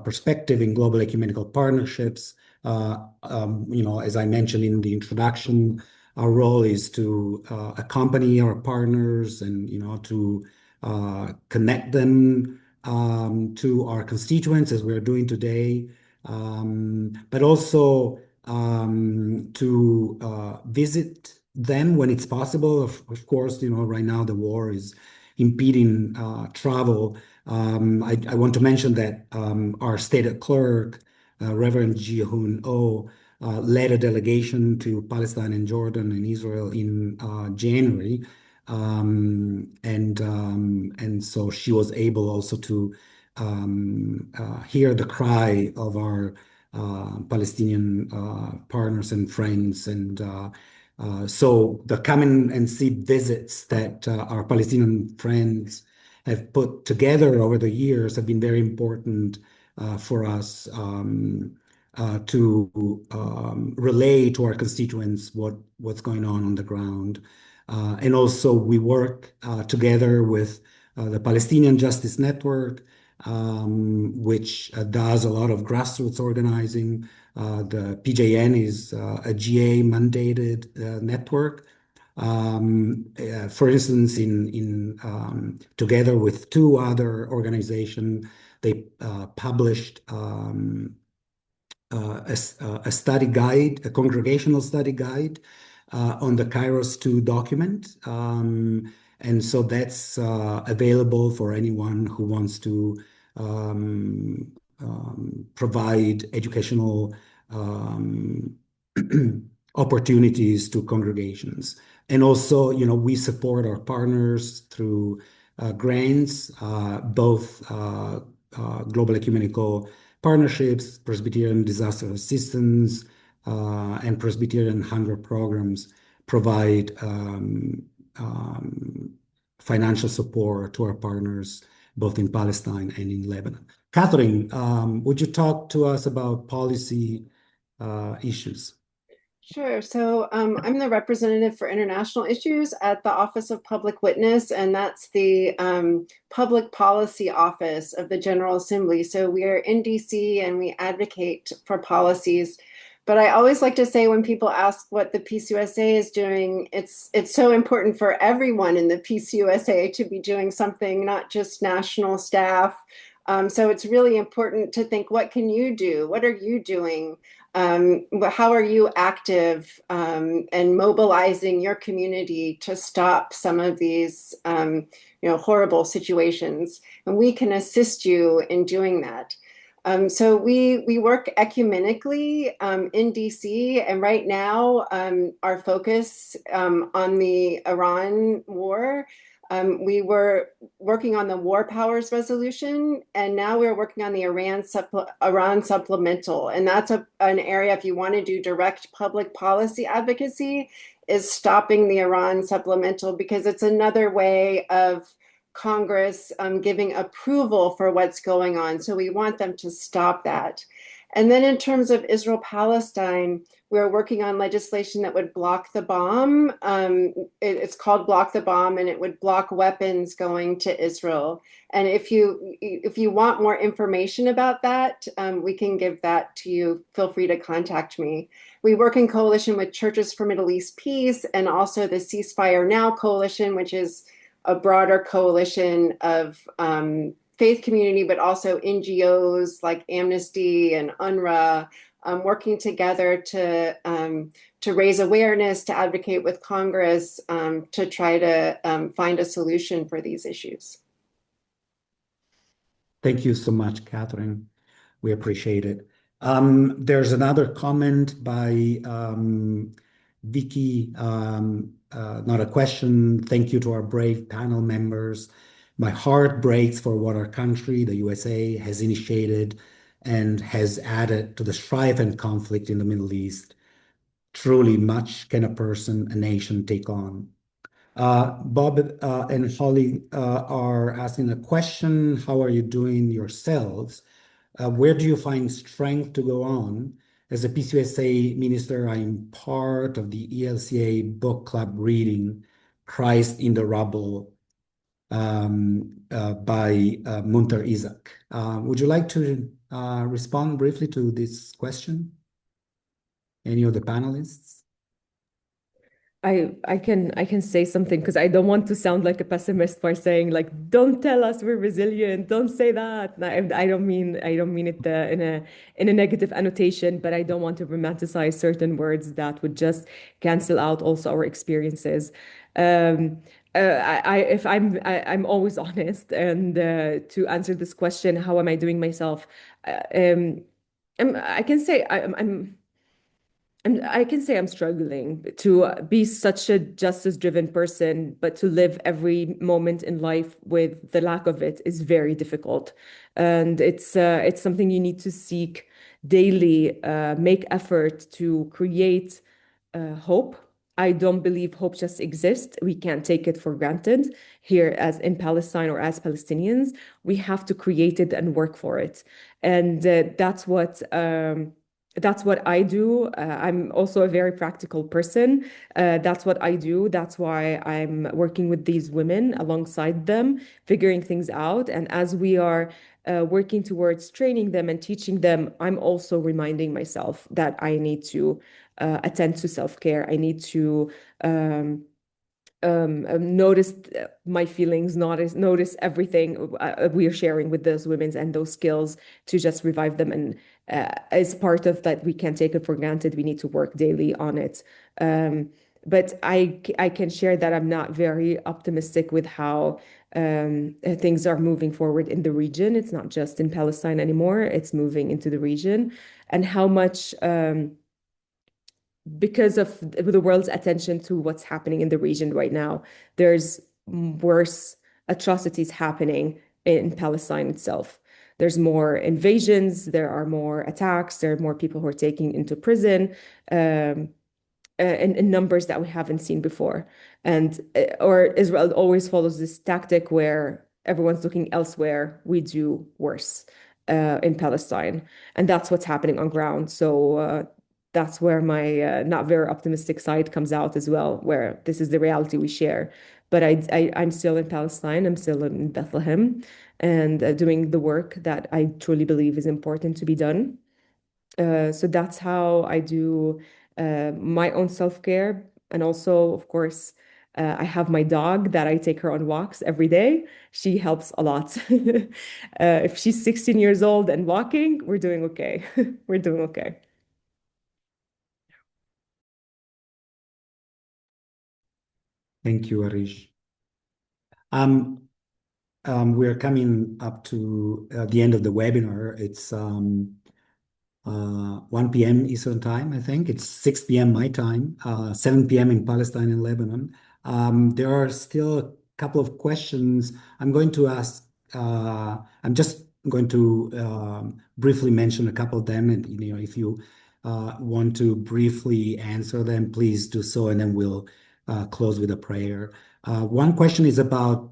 perspective in global ecumenical partnerships, as I mentioned in the introduction, our role is to accompany our partners and, to connect them to our constituents, as we're doing today, but also to visit them when it's possible. Of course, right now the war is impeding travel. I want to mention that our state clerk, Reverend Ji-Hoon Oh, led a delegation to Palestine and Jordan and Israel in January. And so she was able also to hear the cry of our Palestinian partners and friends. And so the come and see visits that our Palestinian friends have put together over the years have been very important for us. to relay to our constituents what's going on the ground. And also we work together with the Palestinian Justice Network, which does a lot of grassroots organizing. The PJN is a GA mandated network. For instance, together with two other organizations, they published a study guide, a congregational study guide on the Kairos 2 document. And so that's available for anyone who wants to provide educational opportunities to congregations. And also, we support our partners through grants, both Global Ecumenical Partnerships, Presbyterian Disaster Assistance, and Presbyterian Hunger Programs provide financial support to our partners, both in Palestine and in Lebanon. Catherine, would you talk to us about policy issues? Sure. So I'm the representative for international issues at the Office of Public Witness, and that's the public policy office of the General Assembly. So we are in DC and we advocate for policies. But I always like to say when people ask what the PCUSA is doing, it's so important for everyone in the PCUSA to be doing something, not just national staff. So it's really important to think, what can you do? What are you doing? How are you active and mobilizing your community to stop some of these horrible situations? And we can assist you in doing that. So we work ecumenically in DC, and right now our focus on the Iran war. We were working on the War Powers Resolution, and now we're working on the Iran Supplemental. And that's an area, if you want to do direct public policy advocacy, is stopping the Iran Supplemental, because it's another way of Congress giving approval for what's going on. So we want them to stop that. And then in terms of Israel-Palestine, we're working on legislation that would block the bomb. It's called Block the Bomb, and it would block weapons going to Israel. And if you want more information about that, we can give that to you. Feel free to contact me. We work in coalition with Churches for Middle East Peace, and also the Ceasefire Now Coalition, which is a broader coalition of faith community, but also NGOs like Amnesty and UNRWA, working together to raise awareness, to advocate with Congress, to try to find a solution for these issues. Thank you so much, Catherine. We appreciate it. There's another comment by Vicky, not a question. Thank you to our brave panel members. My heart breaks for what our country, the USA, has initiated and has added to the strife and conflict in the Middle East. Truly, much can a person, a nation take on. Bob and Holly are asking a question. How are you doing yourselves? Where do you find strength to go on? As a PCUSA minister, I'm part of the ELCA book club reading Christ in the Rubble by Munter Isaac. Would you like to respond briefly to this question? Any of the panelists? I can say something, because I don't want to sound like a pessimist by saying, like, don't tell us we're resilient, don't say that. I don't mean it in a negative annotation, but I don't want to romanticize certain words that would just cancel out also our experiences. I'm always honest, and to answer this question, how am I doing myself? I can say I'm struggling to be such a justice-driven person, but to live every moment in life with the lack of it is very difficult. And it's something you need to seek daily, make effort to create hope. I don't believe hope just exists. We can't take it for granted here as in Palestine or as Palestinians. We have to create it and work for it. And that's what that's what I do. I'm also a very practical person. That's what I do. That's why I'm working with these women alongside them, figuring things out. And as we are working towards training them and teaching them, I'm also reminding myself that I need to attend to self-care. I need to notice my feelings, notice everything we are sharing with those women and those skills to just revive them. And as part of that, we can't take it for granted. We need to work daily on it. But I can share that I'm not very optimistic with how things are moving forward in the region. It's not just in Palestine anymore. It's moving into the region, and how much because of the world's attention to what's happening in the region right now, there's worse atrocities happening in Palestine itself. There's more invasions, there are more attacks, there are more people who are taken into prison, in numbers that we haven't seen before. And or Israel always follows this tactic where everyone's looking elsewhere, we do worse in Palestine. And that's what's happening on ground. So that's where my not very optimistic side comes out as well, where this is the reality we share. But I'm still in Palestine, I'm still in Bethlehem, and doing the work that I truly believe is important to be done. So that's how I do my own self-care. And also, of course, I have my dog that I take her on walks every day. She helps a lot. If she's 16 years old and walking, we're doing okay. We're doing okay. Thank you, Areej. We're coming up to the end of the webinar. It's 1 p.m. Eastern time, I think. It's 6 p.m. my time, 7 p.m. in Palestine and Lebanon. There are still a couple of questions I'm going to ask. I'm just going to briefly mention a couple of them, and if you want to briefly answer them, please do so, and then we'll close with a prayer. One question is about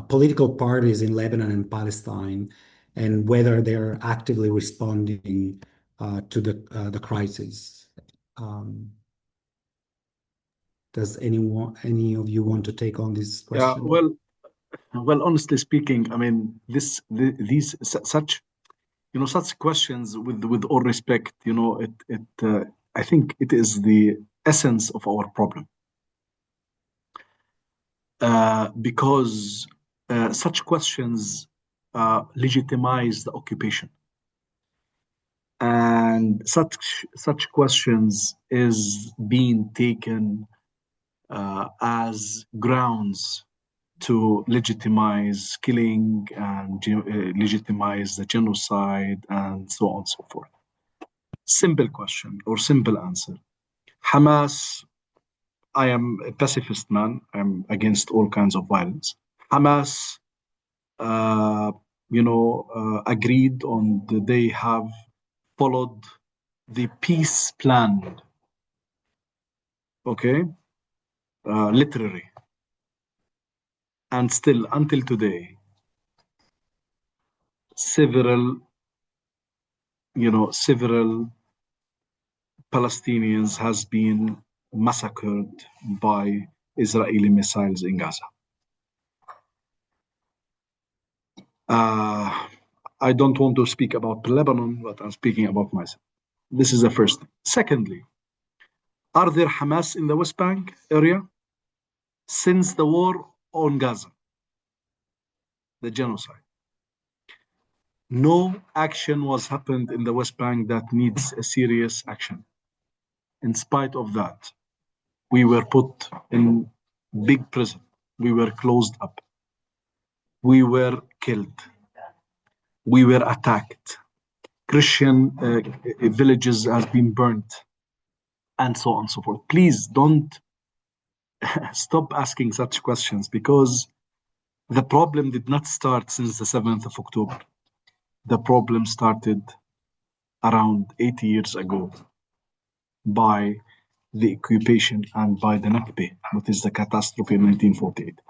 political parties in Lebanon and Palestine, and whether they're actively responding to the crisis. Does any of you want to take on this Yeah, question? well, honestly speaking, I mean, such questions, with all respect, I think it is the essence of our problem, because such questions legitimize the occupation, and such questions is being taken as grounds to legitimize killing and legitimize the genocide and so on and so forth. Simple question or simple answer. Hamas, I am a pacifist man. I'm against all kinds of violence. Hamas, agreed on they have followed the peace plan. Okay, literally, and still until today, several Palestinians has been massacred by Israeli missiles in Gaza. I don't want to speak about Lebanon, but I'm speaking about myself. This is the first thing. Secondly, are there Hamas in the West Bank area? Since the war on Gaza, the genocide, no action was happened in the West Bank that needs a serious action. In spite of that, we were put in big prison. We were closed up. We were killed. We were attacked. Christian villages have been burnt, and so on and so forth. Please don't stop asking such questions, because the problem did not start since the 7th of October. The problem started around 80 years ago by the occupation and by the Nakba, which is the catastrophe in 1948.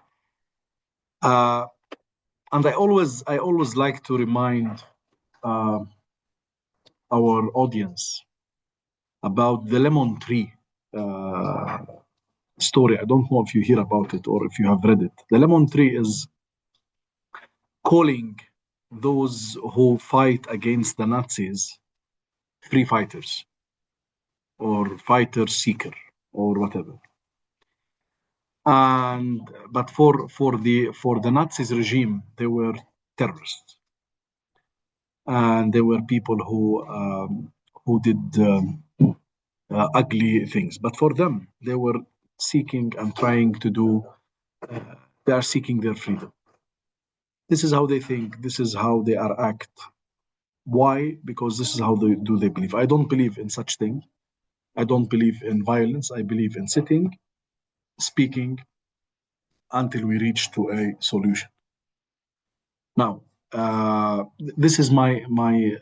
And I always like to remind our audience about the lemon tree story. I don't know if you hear about it or if you have read it. The lemon tree is calling those who fight against the Nazis free fighters or fighter seeker or whatever. But for the Nazis regime, they were terrorists, and they were people who did ugly things. But for them, they were seeking and trying to do. They are seeking their freedom. This is how they think. This is how they are act. Why? Because this is how they believe. I don't believe in such thing. I don't believe in violence. I believe in sitting, speaking, until we reach to a solution. Now, this is my my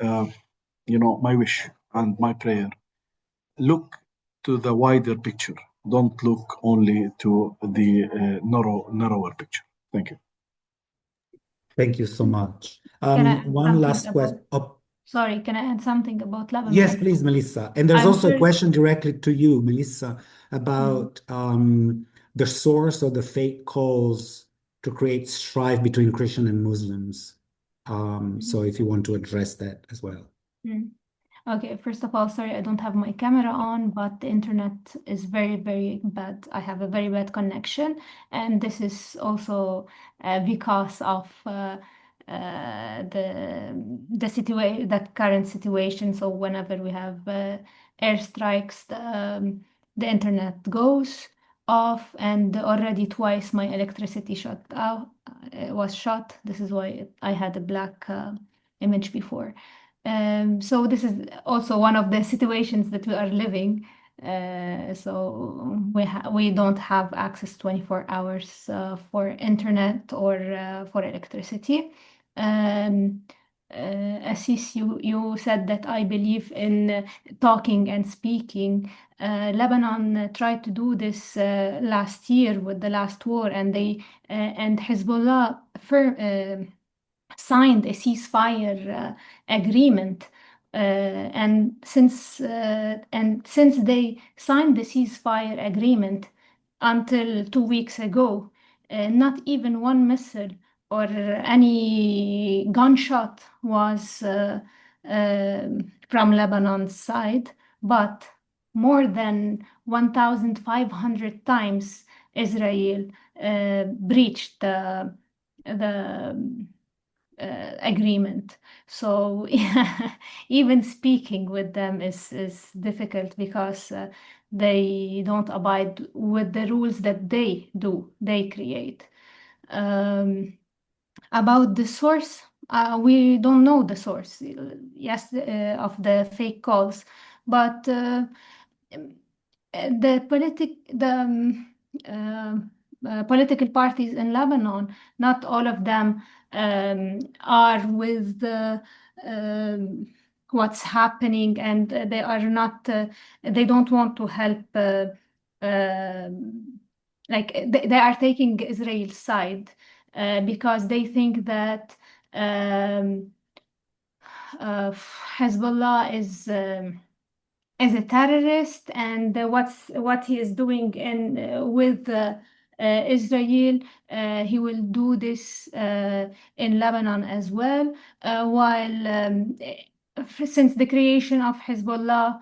wish and my prayer. Look to the wider picture. Don't look only to the narrower picture. Thank you. Thank you so much. Can I add One something last question. about, sorry, can I add something about Yes, Lebanon? please, Melissa. And there's I'm also a sure. question directly to you, Melissa, about the source of the fake calls to create strife between Christian and Muslims. So if you want to address that as well. Okay, first of all, sorry, I don't have my camera on, but the internet is very, very bad. I have a very bad connection, and this is also because of that current situation. So whenever we have airstrikes, the internet goes off, and already twice my electricity was shut. This is why I had a black image before. So this is also one of the situations that we are living. So we don't have access 24 hours for internet or for electricity. Assis, you said that I believe in talking and speaking. Lebanon tried to do this last year with the last war, and and Hezbollah signed a ceasefire agreement, and since they signed the ceasefire agreement until 2 weeks ago, not even one missile or any gunshot was from Lebanon's side, but more than 1,500 times Israel breached the agreement. So even speaking with them is difficult because they don't abide with the rules that they create. About the source, we don't know the source, yes, of the fake calls, but the political parties in Lebanon, not all of them are with what's happening, and they are not. They don't want to help. Like they are taking Israel's side because they think that Hezbollah is a terrorist, and what he is doing with Israel, he will do this in Lebanon as well. While since the creation of Hezbollah,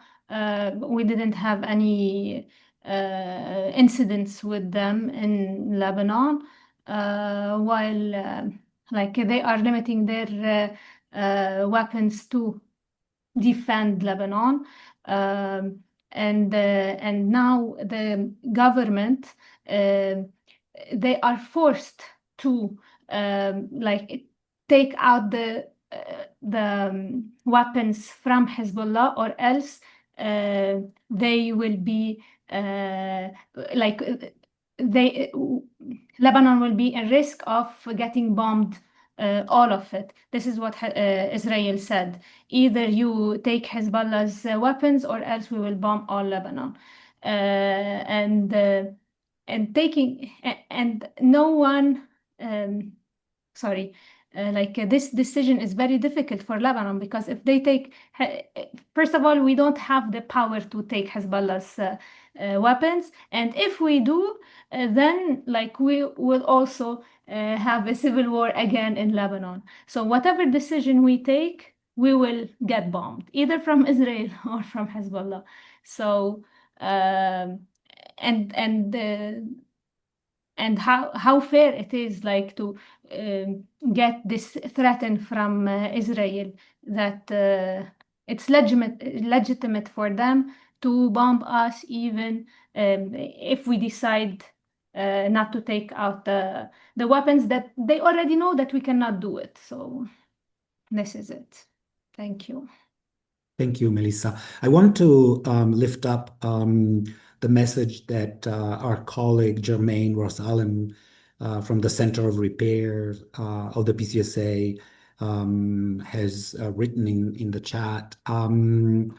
we didn't have any incidents with them in Lebanon, while like they are limiting their weapons to defend Lebanon. And now the government, they are forced to like take out the weapons from Hezbollah, or else they will be like Lebanon will be at risk of getting bombed. All of it. This is what Israel said. Either you take Hezbollah's weapons, or else we will bomb all Lebanon. And no one, sorry, this decision is very difficult for Lebanon, because if they take, first of all, we don't have the power to take Hezbollah's weapons, and if we do, then we will also have a civil war again in Lebanon. So whatever decision we take, we will get bombed, either from Israel or from Hezbollah. So and how fair it is to get this threatened from Israel, that it's legitimate for them to bomb us, even if we decide not to take out the weapons, that they already know that we cannot do it. So this is it. Thank you. Thank you, Melissa. I want to lift up the message that our colleague Jermaine Ross Allen from the Center of Repair of the PCSA has written in the chat. And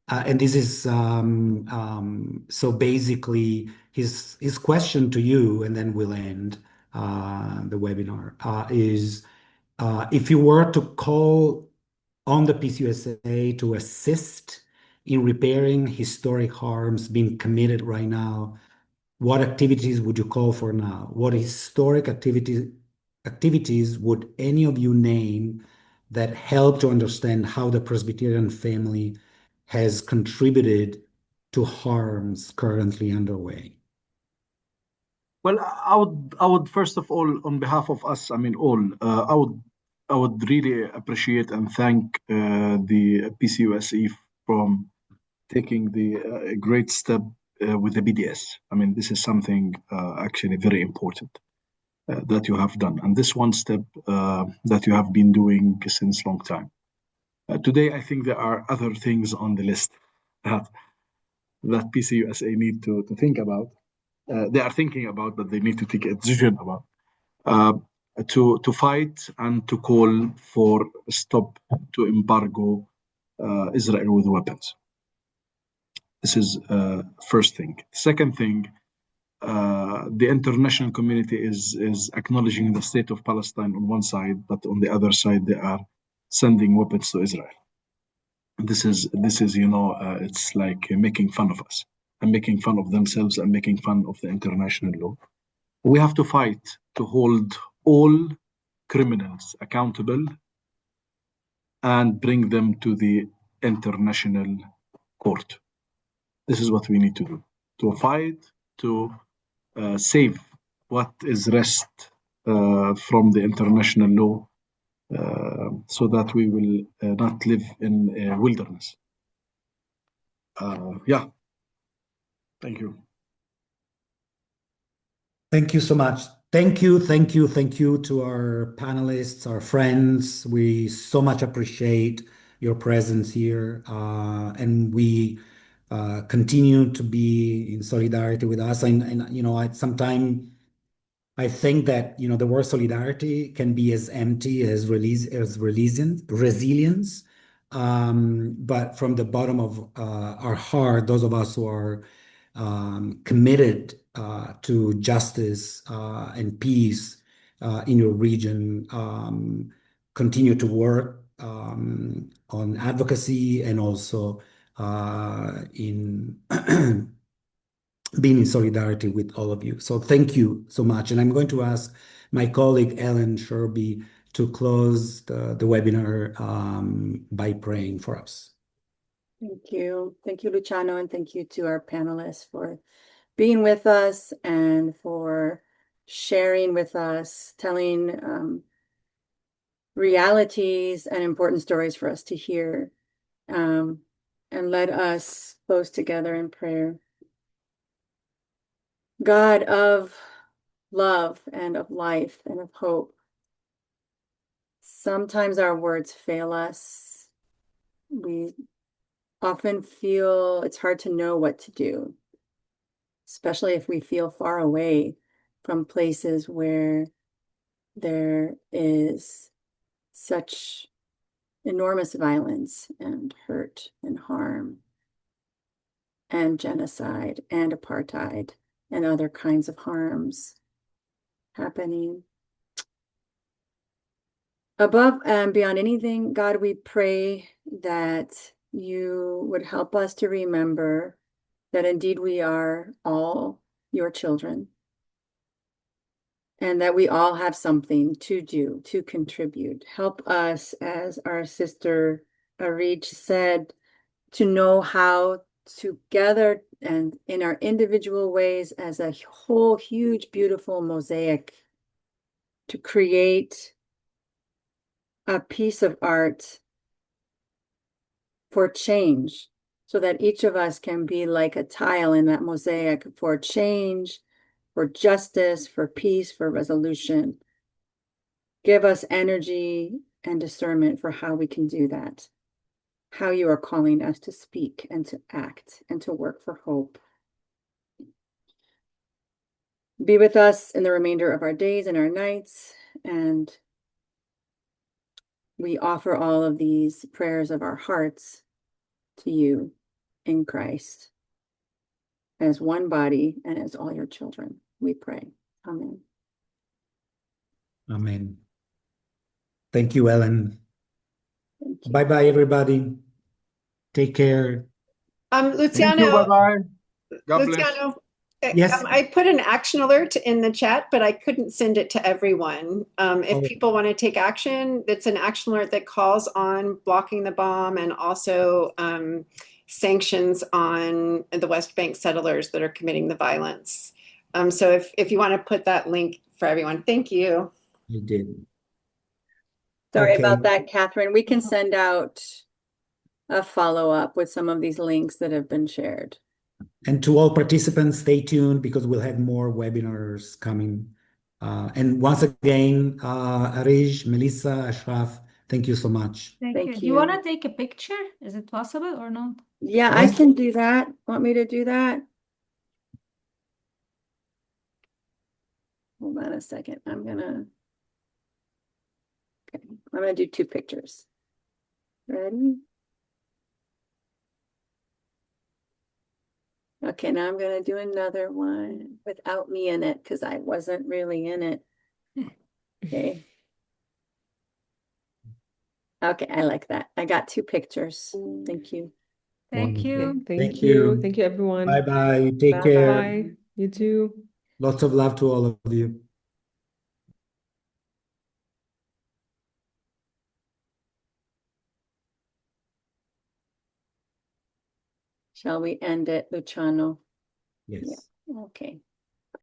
this is so basically his question to you, and then we'll end the webinar, is if you were to call on the PCUSA to assist in repairing historic harms being committed right now, what activities would you call for now? What historic activities would any of you name that help to understand how the Presbyterian family has contributed to harms currently underway? Well, I would first of all, on behalf of us, I would really appreciate and thank the PCUSE from taking the great step with the BDS. I mean, this is something actually very important that you have done, and this one step that you have been doing since long time. Today, I think there are other things on the list that PCUSA need to think about. They are thinking about, but they need to take a decision about. To fight and to call for stop to embargo Israel with weapons. This is first thing. Second thing, the international community is acknowledging the state of Palestine on one side, but on the other side they are sending weapons to Israel. This is it's like making fun of us and making fun of themselves and making fun of the international law. We have to fight to hold all criminals accountable and bring them to the international court. This is what we need to do, to fight to save what is rest from the international law, so that we will not live in a wilderness. Yeah. Thank you. Thank you so much. Thank you to our panelists, our friends. We so much appreciate your presence here, and we continue to be in solidarity with us. And sometimes I think that the word solidarity can be as empty as resilience. But from the bottom of our heart, those of us who are committed to justice and peace in your region continue to work on advocacy and also in being in solidarity with all of you. So thank you so much. And I'm going to ask my colleague Ellen Sherby to close the webinar by praying for us. Thank you. Thank you, Luciano, and thank you to our panelists for being with us and for sharing with us, telling realities and important stories for us to hear. And let us close together in prayer. God of love and of life and of hope, sometimes our words fail us. We often feel it's hard to know what to do, especially if we feel far away from places where there is such enormous violence and hurt and harm and genocide and apartheid and other kinds of harms happening. Above and beyond anything, God, we pray that you would help us to remember that indeed we are all your children, and that we all have something to do, to contribute. Help us, as our sister Areej said, to know how together and in our individual ways as a whole huge, beautiful mosaic to create a piece of art for change, so that each of us can be like a tile in that mosaic for change, for justice, for peace, for resolution. Give us energy and discernment for how we can do that, how you are calling us to speak and to act and to work for hope. Be with us in the remainder of our days and our nights, and we offer all of these prayers of our hearts to you in Christ, as one body and as all your children, we pray. Amen. Amen. Thank you, Ellen. Thank you. Bye-bye, everybody. Take care. Thank you. Luciano, Bye-bye. God bless. Luciano, Yes. I put an action alert in the chat, but I couldn't send it to everyone. If Oh. people want to take action, it's an action alert that calls on blocking the bomb and also sanctions on the West Bank settlers that are committing the violence. So if you want to put that link for everyone, thank you. You did. Sorry Okay. about that, Catherine. We can send out a follow-up with some of these links that have been shared. And to all participants, stay tuned because we'll have more webinars coming. And once again, Areej, Melissa, Ashraf, thank you so much. Thank Thank you. you. Do you want to take a picture? Is it possible or not? Yeah, I Yes. can do that. Want me to do that? Hold on a second. I'm gonna do 2 pictures. Ready? Okay, now I'm gonna do another one without me in it because I wasn't really in it. Okay. Okay, I like that. I got 2 pictures. Thank you. Thank Wonderful. you. Thank you. Thank you, everyone. Bye-bye. Take care. Bye. You too. Lots of love to all of you. Shall we end it, Luciano? Yes. Okay.